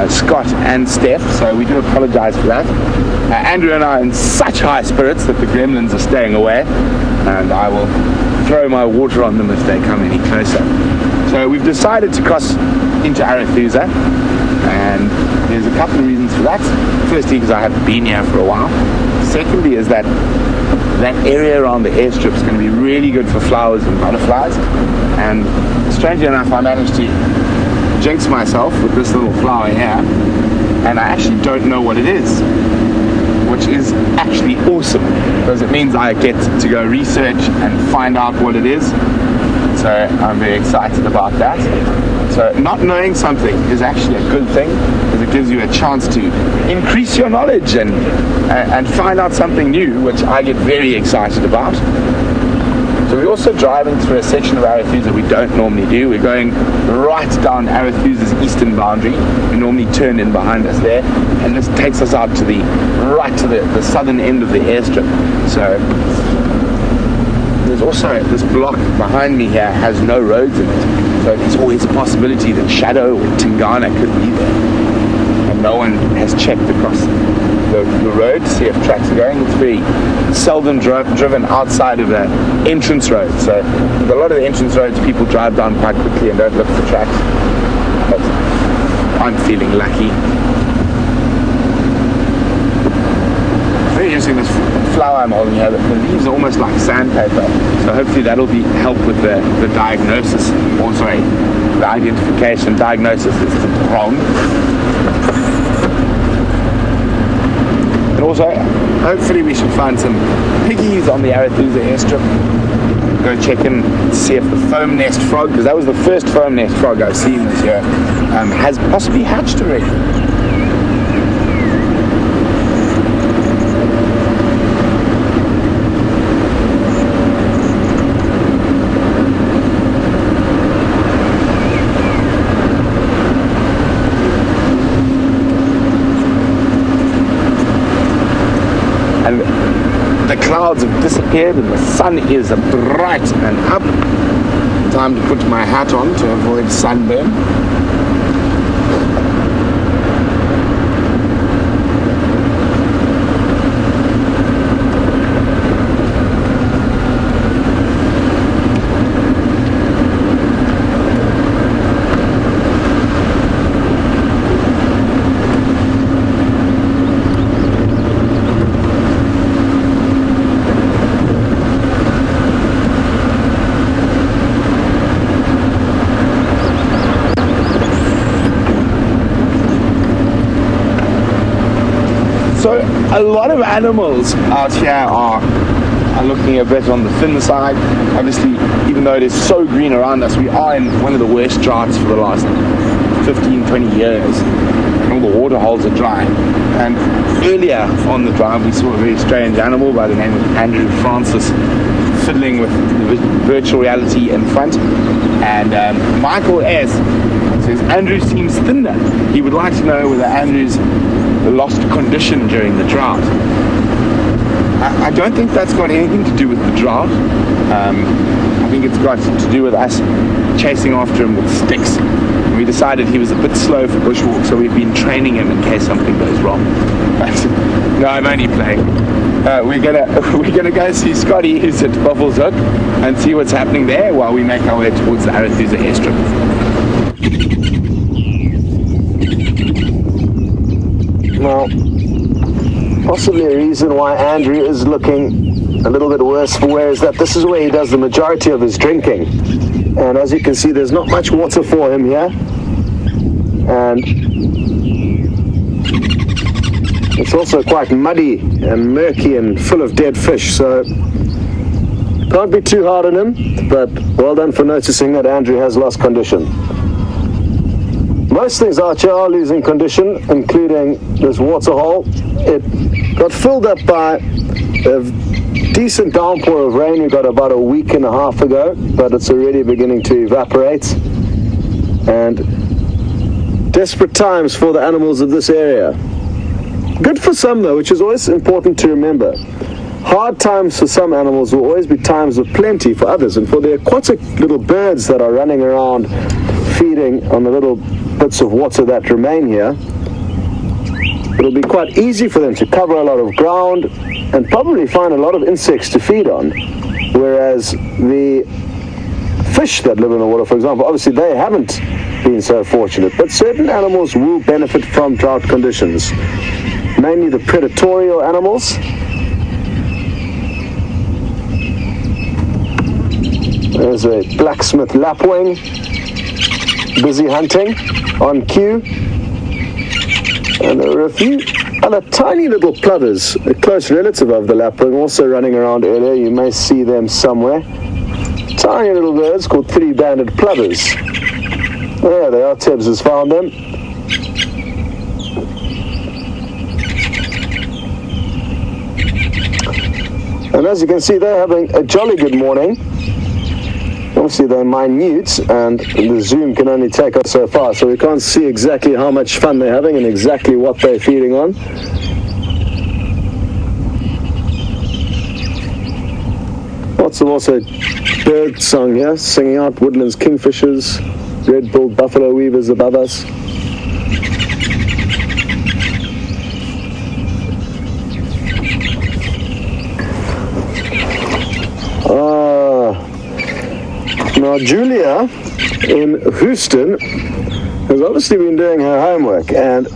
Scott and Steph, so we do apologize for that. Andrew and I are in such high spirits that the gremlins are staying away, and I will throw my water on them if they come any closer. So we've decided to cross into Arathusa, and there's a couple of reasons for that. Firstly, because I haven't been here for a while. Secondly, is that area around the airstrip is going to be really good for flowers and butterflies. And strangely enough, I managed to jinx myself with this little flower here, and I actually don't know what it is, which is actually awesome, because it means I get to go research and find out what it is. So I'm very excited about that. So not knowing something is actually a good thing, because it gives you a chance to increase your knowledge and find out something new, which I get very excited about. So we're also driving through a section of Arathusa we don't normally do. We're going right down Arathusa's eastern boundary. We normally turn in behind us there, and this takes us out to the southern end of the airstrip. So there's also this block behind me here has no roads in it, so there's always a possibility that Shadow or Tingana could be there, and no one has checked across the road to see if tracks are going. It's very seldom driven outside of an entrance road, so with a lot of the entrance roads people drive down quite quickly and don't look for tracks, but I'm feeling lucky. Very interesting, this flower I'm holding here, the leaves are almost like sandpaper, so hopefully that'll help with the diagnosis, or sorry, the identification. Diagnosis is wrong. And also, hopefully we should find some piggies on the Arathusa airstrip. go check in to see if the foam nest frog, because that was the first foam nest frog I've seen this year, has possibly hatched already. And the clouds have disappeared and the sun is bright and up. Time to put my hat on to avoid sunburn. So a lot of animals out here are looking a bit on the thin side. Obviously, even though it is so green around us, we are in one of the worst droughts for the last 15-20 years. All the water holes are dry. And earlier on the drive, we saw a very strange animal by the name of Andrew Francis fiddling with the virtual reality in front. And Michael S. says Andrew seems thinner. He would like to know whether Andrew's lost condition during the drought. I don't think that's got anything to do with the drought. I think it's got to do with us chasing after him with sticks. We decided he was a bit slow for bushwalk, so we've been training him in case something goes wrong. No, I'm only playing. We're gonna go see Scotty, who's at Buffalo's Hook, and see what's happening there while we make our way towards the Arathusa airstrip. Now, possibly a reason why Andrew is looking a little bit worse for wear is that this is where he does the majority of his drinking. And as you can see, there's not much water for him here. And it's also quite muddy and murky and full of dead fish, so can't be too hard on him, but well done for noticing that Andrew has lost condition. Most things out here are losing condition, including this water hole. It got filled up by a decent downpour of rain we got about a week and a half ago, but it's already beginning to evaporate. And desperate times for the animals of this area. Good for some though, which is always important to remember. Hard times for some animals will always be times of plenty for others, and for the aquatic little birds that are running around feeding on the little bits of water that remain here, it'll be quite easy for them to cover a lot of ground and probably find a lot of insects to feed on, whereas the fish that live in the water, for example, obviously they haven't been so fortunate, but certain animals will benefit from drought conditions, mainly the predatorial animals. There's a blacksmith lapwing, busy hunting on cue, and there are a few other tiny little plovers, a close relative of the lapwing, also running around earlier. You may see them somewhere. Tiny little birds called three-banded plovers. There they are. Tibbs has found them. And as you can see, they're having a jolly good morning. Obviously they're minute and the zoom can only take us so far, so we can't see exactly how much fun they're having and exactly what they're feeding on. Lots of also bird song here, singing out, woodlands kingfishers, red-billed buffalo weavers above us. Now Julia in Houston has obviously been doing her homework, and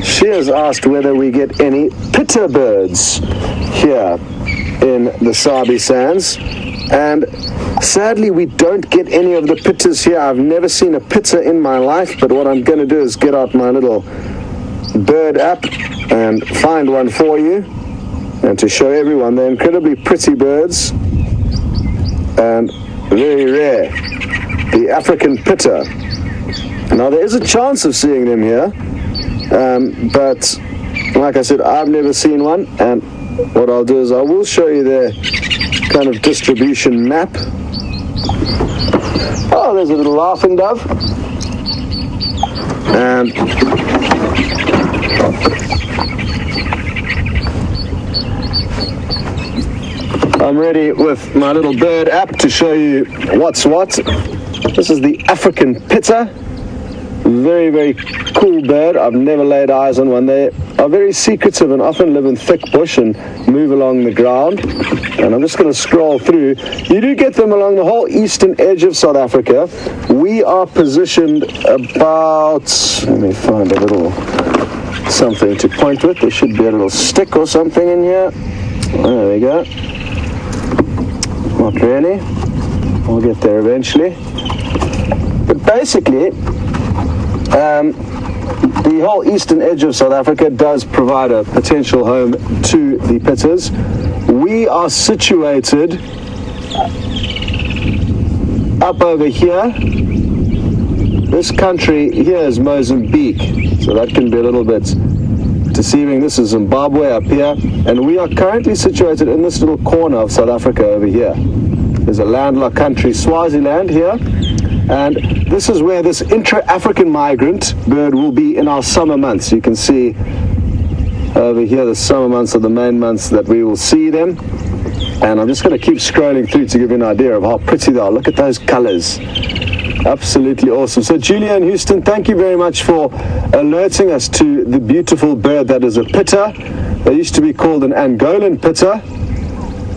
she has asked whether we get any pitta birds here in the Sabi Sands, and sadly we don't get any of the pittas here. I've never seen a pitta in my life, but what I'm going to do is get out my little bird app and find one for you and to show everyone. They're incredibly pretty birds. and very rare, the African pitta. Now there is a chance of seeing them here, but like I said, I've never seen one, and what I'll do is I will show you their kind of distribution map. Oh, there's a little laughing dove. And I'm ready with my little bird app to show you what's what. This is the African pitta. Very, very cool bird. I've never laid eyes on one. They are very secretive and often live in thick bush and move along the ground. And I'm just going to scroll through. You do get them along the whole eastern edge of South Africa. We are positioned about, let me find a little something to point with. There should be a little stick or something in here. There we go. Not really. We'll get there eventually. But basically, the whole eastern edge of South Africa does provide a potential home to the pittas. We are situated up over here. This country here is Mozambique, so that can be a little bit deceiving. This is Zimbabwe up here, and we are currently situated in this little corner of South Africa over here. There's a landlocked country, Swaziland, here. And this is where this intra-African migrant bird will be in our summer months. You can see over here the summer months are the main months that we will see them. And I'm just going to keep scrolling through to give you an idea of how pretty they are. Look at those colors. Absolutely awesome. So Julia and Houston, thank you very much for alerting us to the beautiful bird that is a pitta. They used to be called an Angolan pitta.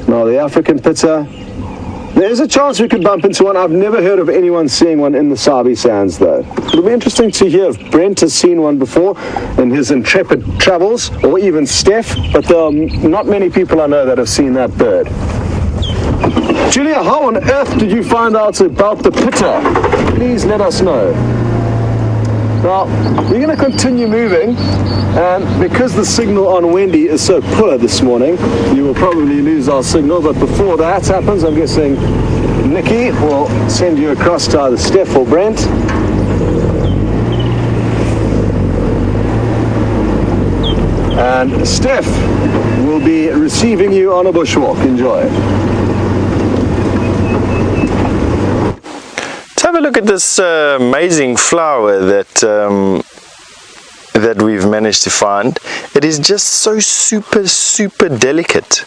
Now the African pitta. There's a chance we could bump into one. I've never heard of anyone seeing one in the Sabi Sands, though. It'll be interesting to hear if Brent has seen one before in his intrepid travels, or even Steph, but there are not many people I know that have seen that bird. Julia, how on earth did you find out about the pitta? Please let us know. Now, we're going to continue moving, and because the signal on Wendy is so poor this morning, you will probably lose our signal, but before that happens, I'm guessing Nikki will send you across to either Steph or Brent. And Steph will be receiving you on a bushwalk. Enjoy. Have a look at this amazing flower that we've managed to find. It is just so super delicate,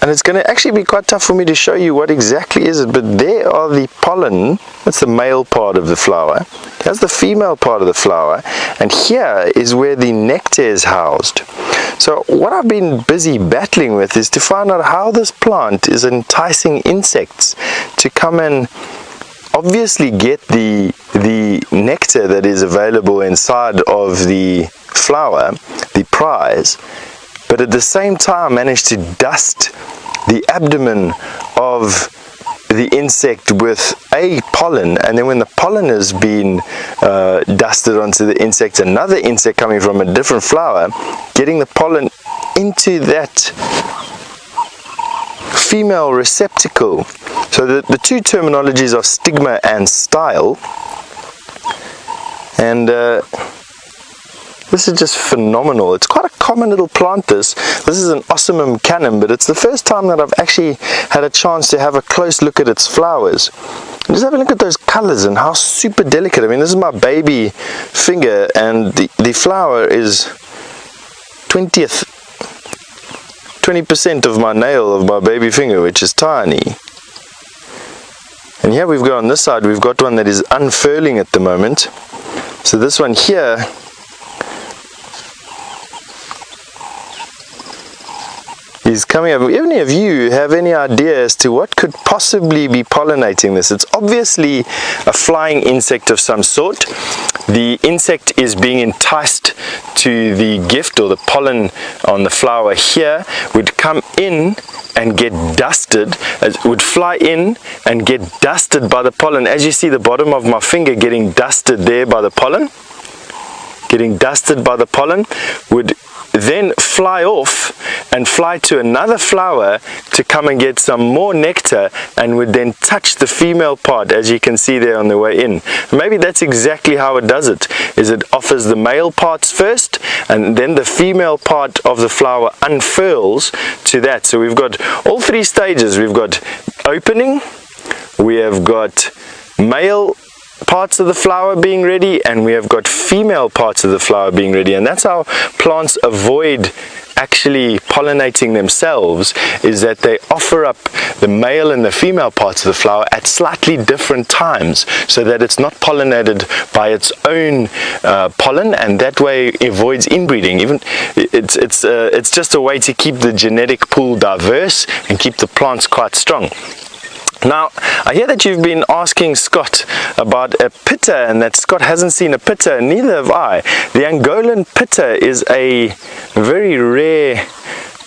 and it's going to actually be quite tough for me to show you what exactly is it, but there are the pollen. That's the male part of the flower. That's the female part of the flower, and here is where the nectar is housed. So what I've been busy battling with is to find out how this plant is enticing insects to come and obviously get the nectar that is available inside of the flower, the prize, but at the same time manage to dust the abdomen of the insect with pollen, and then when the pollen has been dusted onto the insect, another insect coming from a different flower, getting the pollen into that female receptacle. So the two terminologies are stigma and style, and this is just phenomenal. It's quite a common little plant, this is an Ocimum canum, but it's the first time that I've actually had a chance to have a close look at its flowers. Just have a look at those colors and how super delicate. I mean, this is my baby finger, and the flower is 20% of my nail of my baby finger, which is tiny. And here we've got on this side, we've got one that is unfurling at the moment. So this one here is coming up. Any of you have any idea as to what could possibly be pollinating this? It's obviously a flying insect of some sort. The insect is being enticed to the gift, or the pollen on the flower here would come in and get dusted, would fly in and get dusted by the pollen. As you see the bottom of my finger getting dusted there by the pollen. getting dusted by the pollen, would then fly off and fly to another flower to come and get some more nectar, and would then touch the female part, as you can see there on the way in. Maybe that's exactly how it does it, is it offers the male parts first, and then the female part of the flower unfurls to that. So we've got all three stages. We've got opening, we have got male parts of the flower being ready, and we have got female parts of the flower being ready. And that's how plants avoid actually pollinating themselves, is that they offer up the male and the female parts of the flower at slightly different times, so that it's not pollinated by its own pollen, and that way avoids inbreeding. Even it's just a way to keep the genetic pool diverse and keep the plants quite strong. Now, I hear that you've been asking Scott about a pitta, and that Scott hasn't seen a pitta, and neither have I. The Angolan pitta is a very rare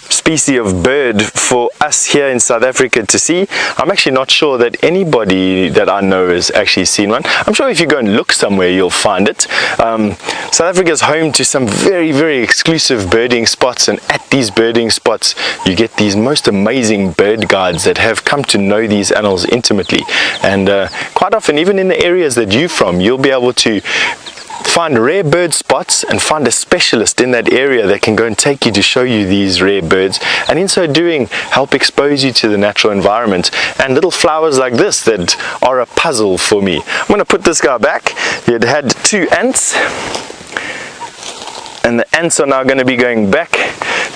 species of bird for us here in South Africa to see. I'm actually not sure that anybody that I know has actually seen one. I'm sure if you go and look somewhere you'll find it. South Africa is home to some very, very exclusive birding spots, and at these birding spots you get these most amazing bird guides that have come to know these animals intimately, and quite often, even in the areas that you're from, you'll be able to find rare bird spots and find a specialist in that area that can go and take you to show you these rare birds, and in so doing help expose you to the natural environment and little flowers like this that are a puzzle for me. I'm going to put this guy back. He had two ants, and the ants are now going to be going back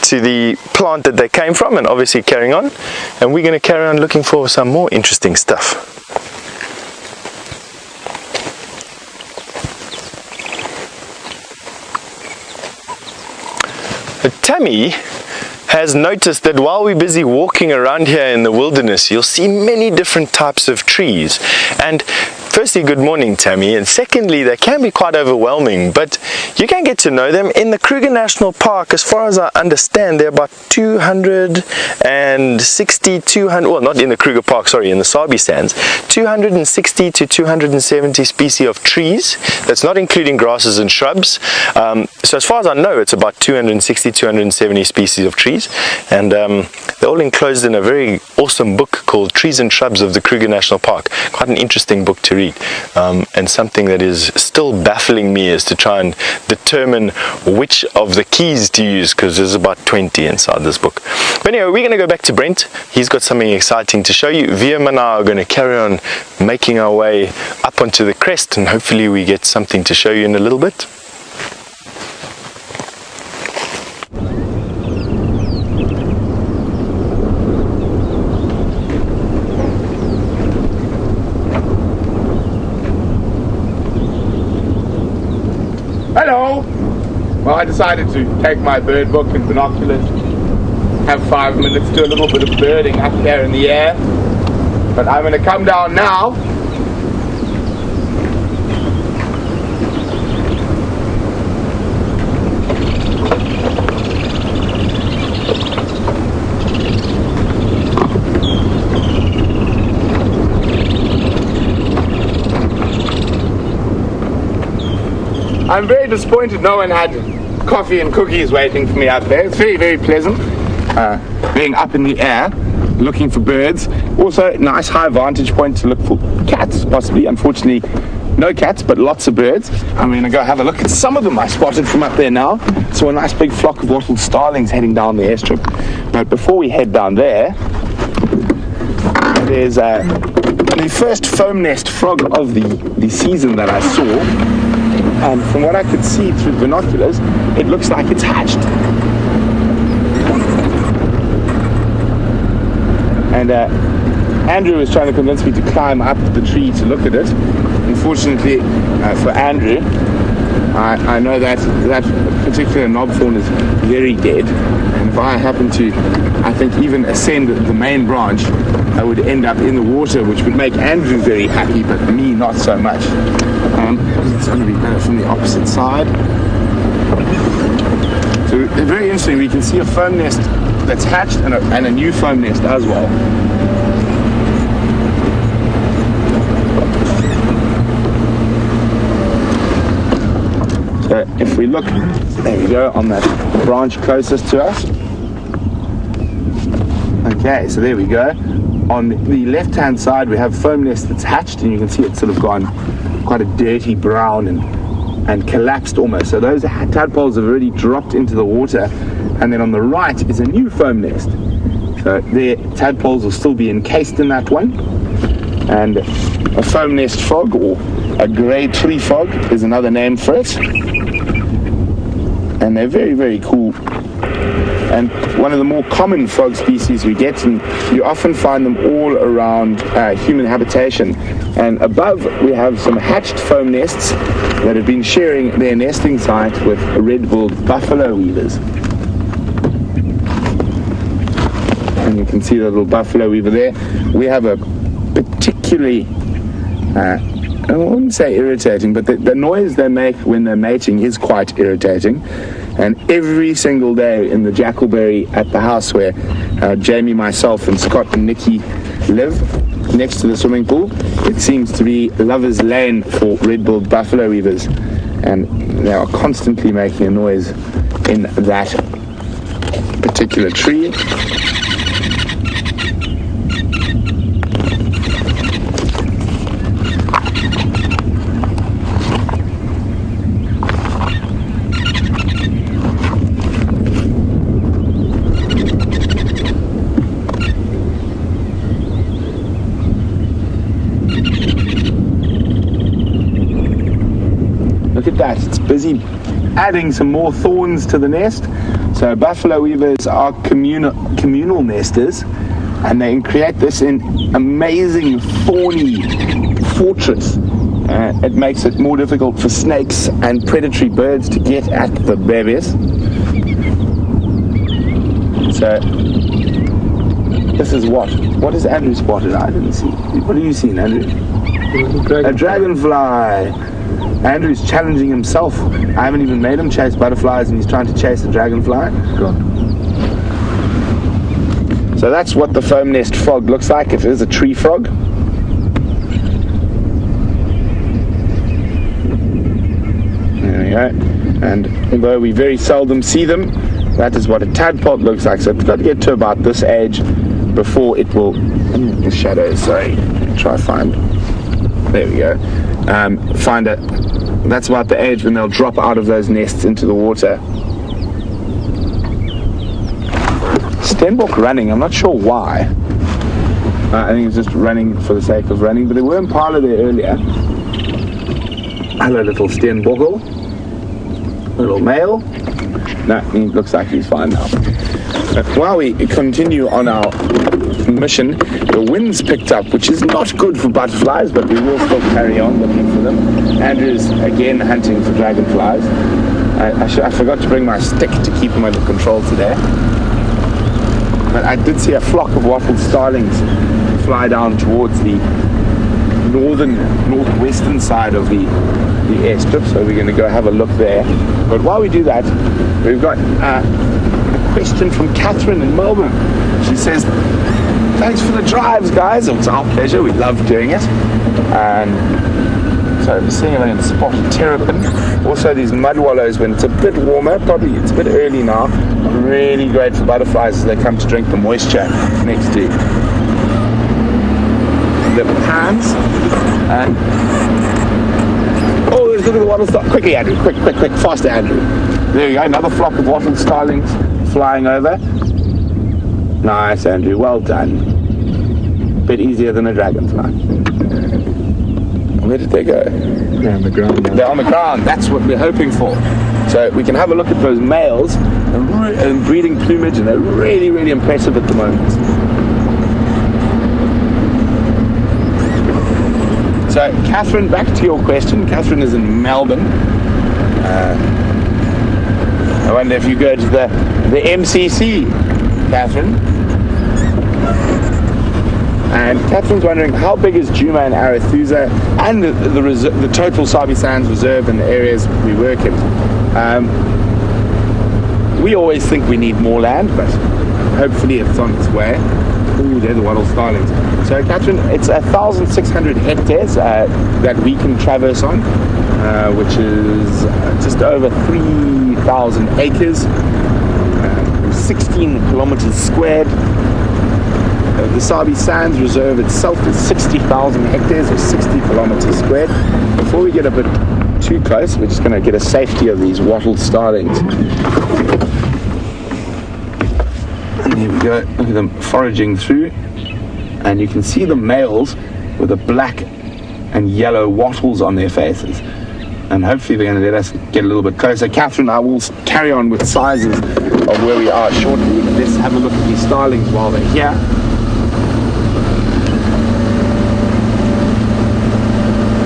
to the plant that they came from, and obviously carrying on, and we're going to carry on looking for some more interesting stuff. Tammy has noticed that while we're busy walking around here in the wilderness, you'll see many different types of trees. And firstly, good morning, Tammy, and secondly, they can be quite overwhelming, but you can get to know them. In the Kruger National Park, as far as I understand, there are about 260, well, not in the Kruger Park, sorry, in the Sabi Sands, 260 to 270 species of trees. That's not including grasses and shrubs. So as far as I know, it's about 260, 270 species of trees, and they're all enclosed in a very awesome book called Trees and Shrubs of the Kruger National Park. Quite an interesting book to read, and something that is still baffling me is to try and determine which of the keys to use, because there's about 20 inside this book. But anyway, we're going to go back to Brent. He's got something exciting to show you. Viam and I are going to carry on making our way up onto the crest, and hopefully we get something to show you in a little bit. Hello! Well, I decided to take my bird book and binoculars, have 5 minutes, do a little bit of birding up there in the air. But I'm going to come down now. I'm very disappointed no one had coffee and cookies waiting for me up there. It's very, very pleasant being up in the air looking for birds. Also, nice high vantage point to look for cats, possibly. Unfortunately, no cats, but lots of birds. I'm going to go have a look at some of them I spotted from up there now. So a nice big flock of wattled starlings heading down the airstrip. But before we head down there, there's the first foam nest frog of the season that I saw. And from what I could see through binoculars, it looks like it's hatched. And Andrew was trying to convince me to climb up the tree to look at it. Unfortunately for Andrew, I know that particular knobthorn is very dead. And if I happen to, I think, even ascend the main branch, I would end up in the water, which would make Andrew very happy, but me not so much. It's going to be better from the opposite side. So they're very interesting. We can see a foam nest that's hatched and a new foam nest as well. So if we look, there we go, on that branch closest to us. Okay, so there we go. On the left-hand side, we have foam nest that's hatched, and you can see it's sort of gone quite a dirty brown and collapsed almost. So those tadpoles have already dropped into the water. And then on the right is a new foam nest. So the tadpoles will still be encased in that one. And a foam nest frog, or a grey tree frog, is another name for it. And they're very, very cool. And one of the more common frog species we get, and you often find them all around human habitation. And above we have some hatched foam nests that have been sharing their nesting site with red-billed buffalo weavers. And you can see the little buffalo weaver there. We have a particularly, I wouldn't say irritating, but the noise they make when they're mating is quite irritating. And every single day in the Jackalberry at the house where Jamie, myself, and Scott and Nikki live, next to the swimming pool, it seems to be lover's lane for red-billed buffalo weavers. And they are constantly making a noise in that particular tree. Look at that, it's busy adding some more thorns to the nest. So buffalo weavers are communal nesters, and they create this amazing thorny fortress. It makes it more difficult for snakes and predatory birds to get at the babies. So this is what is Andrew spotted? I didn't see. What have you seen, Andrew? A dragonfly. Andrew's challenging himself. I haven't even made him chase butterflies, and he's trying to chase a dragonfly. So that's what the foam nest frog looks like. It is a tree frog. There we go. And although we very seldom see them, that is what a tadpole looks like. So it's got to get to about this age before it will, the shadows, sorry, try find, there we go. Find it. That's about the age when they'll drop out of those nests into the water. Stenbok running, I'm not sure why. I think it's just running for the sake of running, but there were impala there earlier. Hello, little Stenbok. Little male. No, he looks like he's fine now. But while we continue on our mission, the wind's picked up, which is not good for butterflies, but we will still carry on looking for them. Andrew's again hunting for dragonflies. I forgot to bring my stick to keep him under control today. But I did see a flock of wattled starlings fly down towards the northwestern side of the airstrip, so we're going to go have a look there. But while we do that, we've got a question from Catherine in Melbourne. She says, thanks for the drives, guys. It's our pleasure. We love doing it. And so we're seeing if I can spot terrapin. Also these mud wallows when it's a bit warmer, probably it's a bit early now, really great for butterflies as they come to drink the moisture next to the pans. And oh, there's look at the wattle starlings. Quickly, Andrew, quick, faster, Andrew. There you go, another flock of wattled starlings flying over. Nice, Andrew, well done. Bit easier than a dragonfly. Where did they go? They're on the ground now. They're on the ground, that's what we're hoping for. So we can have a look at those males and breeding plumage, and they're really, really impressive at the moment. So Catherine, back to your question. Catherine is in Melbourne. I wonder if you go to the MCC, Catherine. And Catherine's wondering how big is Djuma and Arathusa and the total Sabi Sands Reserve in the areas we work in. We always think we need more land, but hopefully it's on its way. Ooh, they're the wattle starlings. So Catherine, it's 1,600 hectares that we can traverse on. which is just over 3,000 acres, 16 kilometers squared. The Sabi Sands Reserve itself is 60,000 hectares or 60 kilometers squared. Before we get a bit too close, we're just going to get a safety of these wattled starlings. And here we go, look at them foraging through, and you can see the males with the black and yellow wattles on their faces, and hopefully they're going to let us get a little bit closer. Catherine and I will carry on with sizes of where we are shortly. Let's have a look at these starlings while they're here.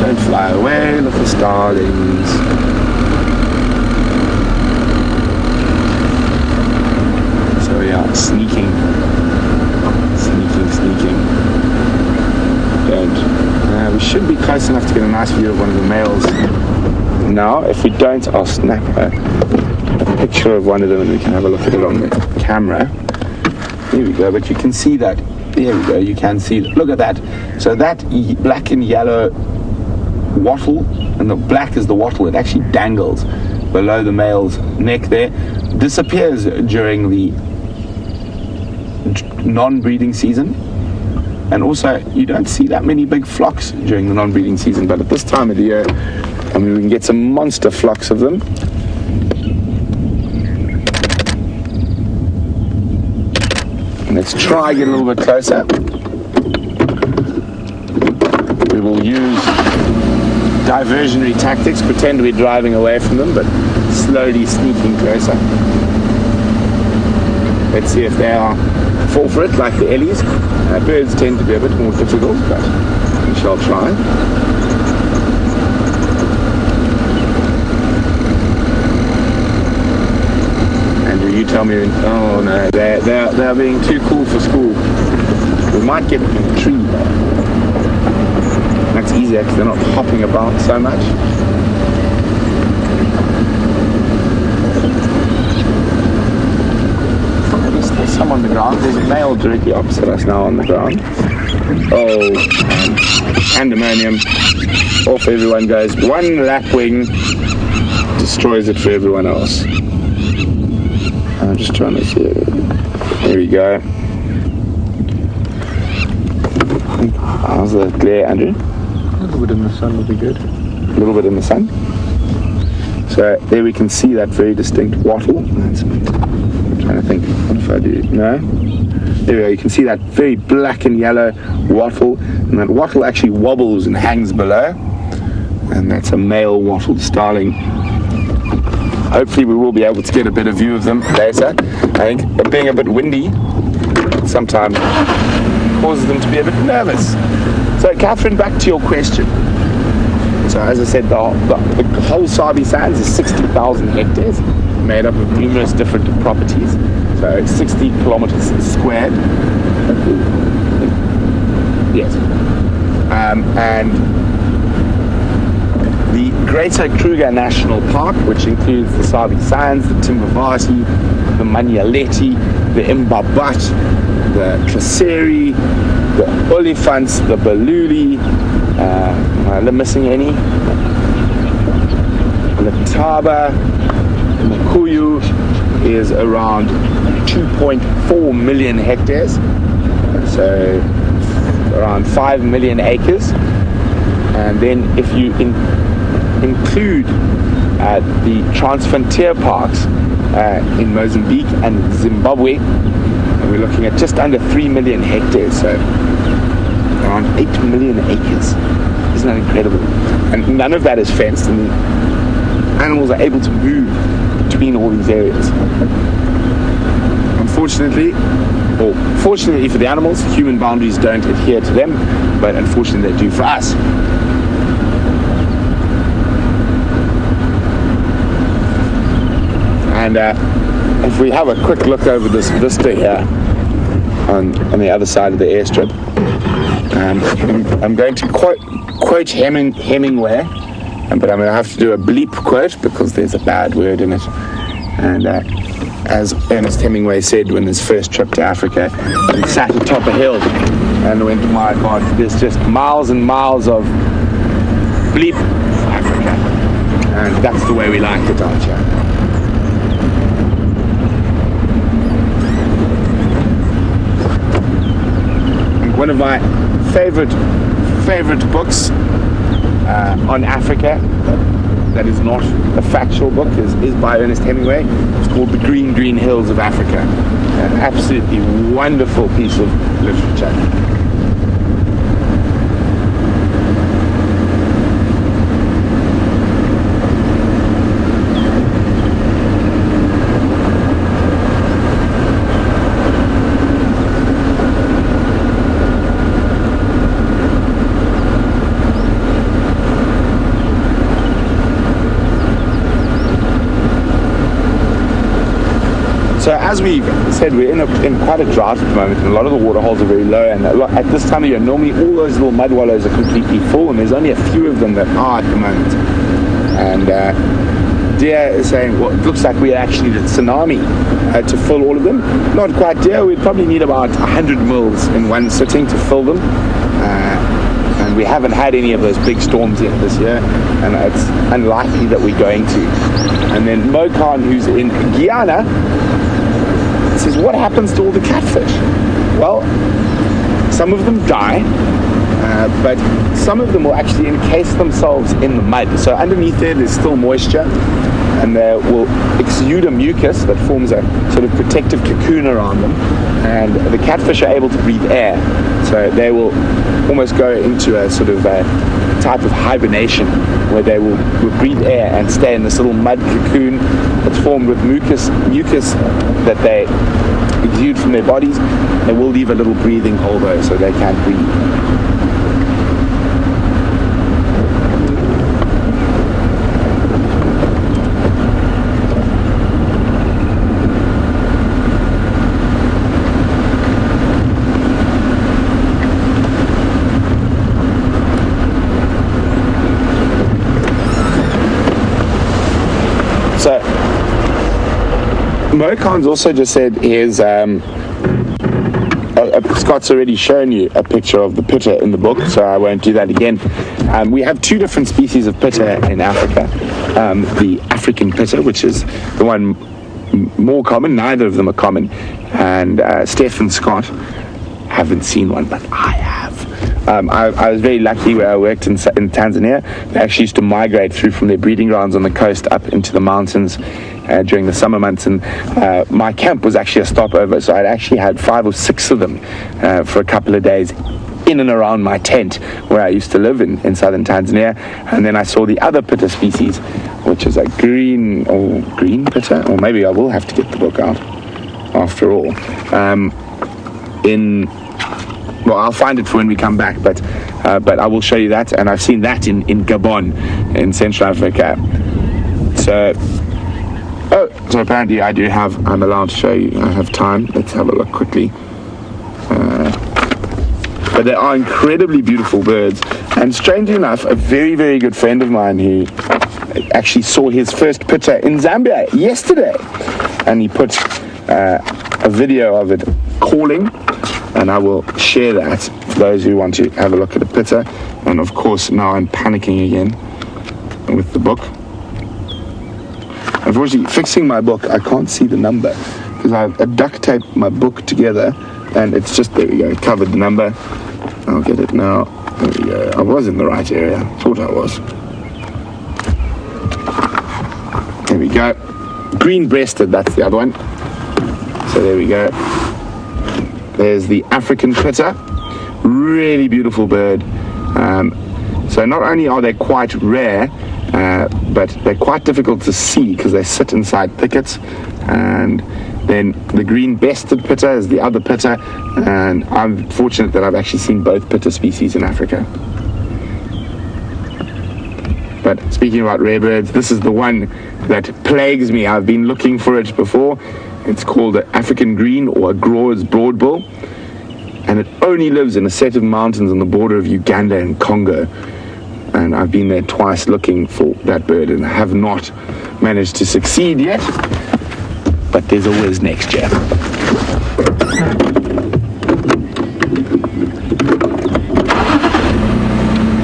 Don't fly away, look at starlings. So yeah, sneaking. We should be close enough to get a nice view of one of the males. Now, if we don't, I'll snap a picture of one of them and we can have a look at it on the camera. Here we go, but you can see that. There we go, you can see, look at that. So that black and yellow wattle, and the black is the wattle, it actually dangles below the male's neck there, disappears during the non-breeding season. And also, you don't see that many big flocks during the non-breeding season, but at this time of the year, I mean, we can get some monster flocks of them. Let's try get a little bit closer. We will use diversionary tactics, pretend we're driving away from them, but slowly sneaking closer. Let's see if they fall for it like the ellies. Birds tend to be a bit more difficult, but we shall try. Andrew, you tell me. Oh no, they're being too cool for school. We might get them in the tree. That's easier because they're not hopping about so much. There's some on the ground. There's a male directly opposite us now on the ground. Oh, pandemonium. Off everyone goes. One lapwing destroys it for everyone else. I'm just trying to see. There we go. How's the glare, Andrew? A little bit in the sun would be good. A little bit in the sun. So there we can see that very distinct wattle. I'm trying to think, what if I do? No? There we go, you can see that very black and yellow wattle, and that wattle actually wobbles and hangs below, and that's a male wattled starling. Hopefully we will be able to get a better view of them later. I think being a bit windy sometimes causes them to be a bit nervous. So Catherine, back to your question. So as I said, the whole Sabi Sands is 60,000 hectares, made up of numerous different properties. So it's 60 kilometers squared. Yes. And the Greater Kruger National Park, which includes the Sabi Sands, the Timbavati, the Manyaleti, the Imbabat, the Tlaseri, the Olifants, the Baluli, am I missing any? Letaba, Makuyu is around 2.4 million hectares, so around 5 million acres. And then if you include the transfrontier parks in Mozambique and Zimbabwe, we're looking at just under 3 million hectares, so around 8 million acres. Isn't that incredible? And none of that is fenced, and the animals are able to move between all these areas. Unfortunately, or fortunately for the animals, human boundaries don't adhere to them, but unfortunately they do for us. And if we have a quick look over this vista here on the other side of the airstrip, I'm going to quote Hemingway, but I'm going to have to do a bleep quote because there's a bad word in it. And as Ernest Hemingway said when his first trip to Africa, he sat atop a hill and went, my God, there's just miles and miles of bleep Africa. and that's the way we like it out here. And one of my favorite books on Africa that is not a factual book is by Ernest Hemingway. It's called The Green Hills of Africa. An absolutely wonderful piece of literature. So as we said, we're in quite a drought at the moment, and a lot of the water holes are very low, and at this time of year, normally all those little mud wallows are completely full, and there's only a few of them that are at the moment. And Deer is saying, well, it looks like we actually need a tsunami to fill all of them. Not quite, Deer. We'd probably need about 100 mils in one sitting to fill them. And we haven't had any of those big storms yet this year, and it's unlikely that we're going to. And then Mokan, who's in Guyana, says, what happens to all the catfish? Well, some of them die, but some of them will actually encase themselves in the mud. So underneath there's still moisture, and they will exude a mucus that forms a sort of protective cocoon around them, and the catfish are able to breathe air. So they will almost go into a sort of a type of hibernation where they will breathe air and stay in this little mud cocoon that's formed with mucus that they exude from their bodies. They will leave a little breathing hole though, so they can't breathe. So, Mokan's also just said here's, Scott's already shown you a picture of the pitta in the book, so I won't do that again. We have two different species of pitta in Africa. The African pitta, which is the one more common, neither of them are common. And Steph and Scott haven't seen one, but I have. I was very lucky where I worked in Tanzania. They actually used to migrate through from their breeding grounds on the coast up into the mountains during the summer months, and my camp was actually a stopover, so I'd actually had 5 or 6 of them for a couple of days in and around my tent where I used to live in southern Tanzania. And then I saw the other pitta species, which is a green pitta, or maybe I will have to get the book out after all. Well, I'll find it for when we come back, but I will show you that, and I've seen that in Gabon, in Central Africa. So apparently I'm allowed to show you. I have time. Let's have a look quickly. But they are incredibly beautiful birds, and strangely enough, a very, very good friend of mine who actually saw his first pitta in Zambia yesterday, and he put a video of it calling, and I will share that for those who want to have a look at a pitta. And of course, now I'm panicking again with the book. Unfortunately, fixing my book, I can't see the number because I've duct taped my book together, and it's just, there we go, covered the number. I'll get it now. There we go. I was in the right area. Thought I was. There we go. Green-breasted, that's the other one. So there we go. There's the African pitta. Really beautiful bird. So not only are they quite rare, but they're quite difficult to see because they sit inside thickets. And then the green-breasted pitta is the other pitta, and I'm fortunate that I've actually seen both pitta species in Africa. But speaking about rare birds, this is the one that plagues me. I've been looking for it before. It's called the African green, or a Grower's broadbill, and it only lives in a set of mountains on the border of Uganda and Congo. And I've been there twice looking for that bird and have not managed to succeed yet. But there's always next year.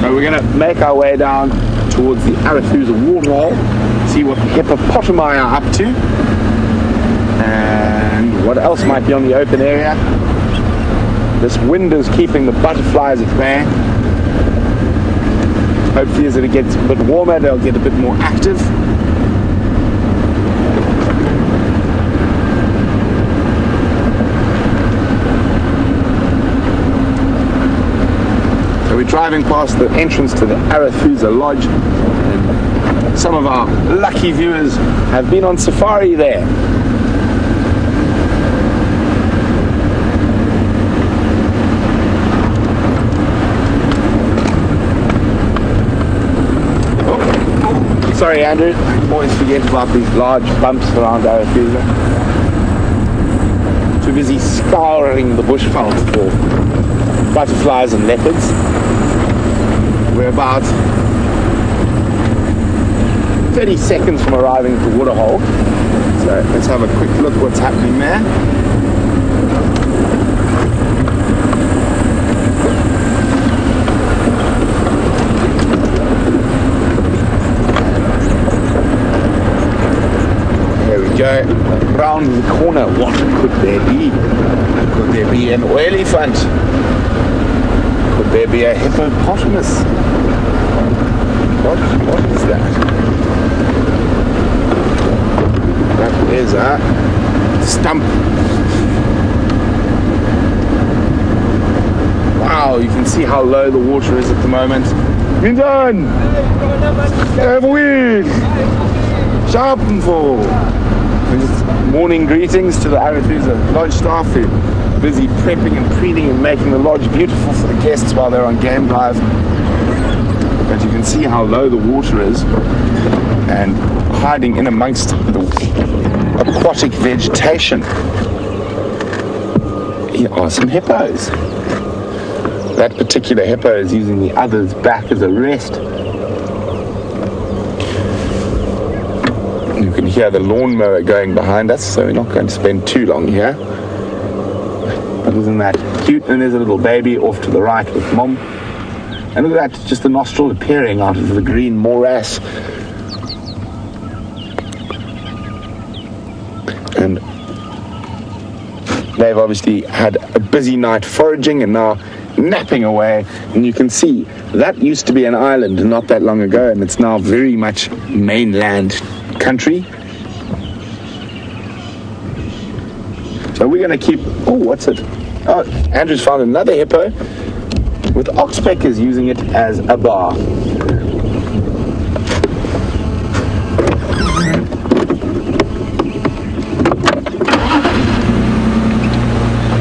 So we're going to make our way down towards the Arathusa waterhole, see what the hippopotami are up to, and what else might be on the open area. This wind is keeping the butterflies at bay. Hopefully as it gets a bit warmer, they'll get a bit more active. So we're driving past the entrance to the Arathusa Lodge, and some of our lucky viewers have been on safari there. Sorry, Andrew. I always forget about these large bumps around Arathusa. Too busy scouring the bushveld for butterflies and leopards. We're about 30 seconds from arriving at the waterhole. So let's have a quick look what's happening there. Go round the corner. What could there be? Could there be an elephant? Could there be a hippopotamus? What is that? That is a stump. Wow, you can see how low the water is at the moment. Mindan! Sharpenful! Morning greetings to the Arathusa Lodge staff who are busy prepping and preening and making the lodge beautiful for the guests while they're on game drive. But you can see how low the water is, and hiding in amongst the aquatic vegetation here are some hippos. That particular hippo is using the other's back as a rest. You can hear the lawnmower going behind us, so we're not going to spend too long here. But isn't that cute? And there's a little baby off to the right with mom. And look at that, just the nostril appearing out of the green morass. And they've obviously had a busy night foraging and now napping away. And you can see that used to be an island not that long ago, and it's now very much mainland country. So we're going to keep... Oh, what's it? Oh, Andrew's found another hippo with oxpeckers using it as a bar.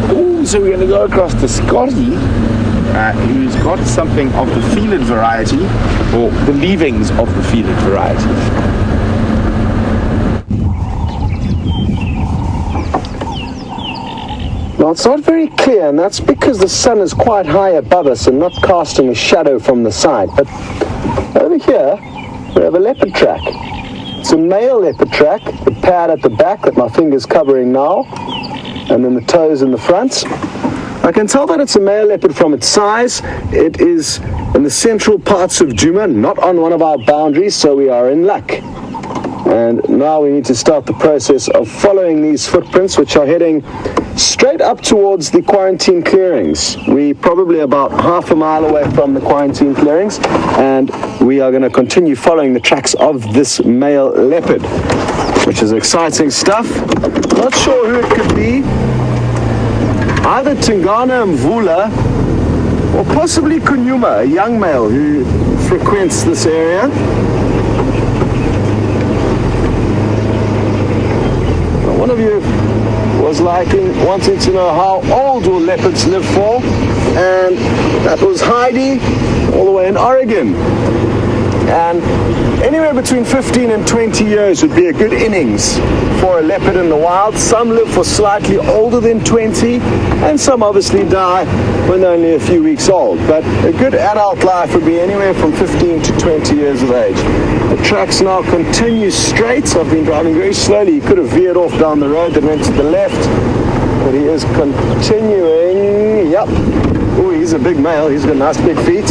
Oh, so we're going to go across to Scotty, who's got something of the felid variety, or the leavings of the felid variety. Now it's not very clear, and that's because the sun is quite high above us and not casting a shadow from the side. But over here, we have a leopard track. It's a male leopard track, the pad at the back that my finger's covering now, and then the toes in the front. I can tell that it's a male leopard from its size. It is in the central parts of Djuma, not on one of our boundaries, so we are in luck. And now we need to start the process of following these footprints, which are heading straight up towards the quarantine clearings. We're probably about half a mile away from the quarantine clearings, and we are going to continue following the tracks of this male leopard, which is exciting stuff. Not sure who it could be. Either Tingana Mvula or possibly Kunyuma, a young male who frequents this area. One of you was wanting to know how old will leopards live for, and that was Heidi, all the way in Oregon. And anywhere between 15 and 20 years would be a good innings for a leopard in the wild. Some live for slightly older than 20, and some obviously die when they're only a few weeks old. But a good adult life would be anywhere from 15 to 20 years of age. The tracks now continue straight. I've been driving very slowly. He could have veered off down the road that went to the left, but he is continuing. Yep. Oh, he's a big male. He's got nice big feet.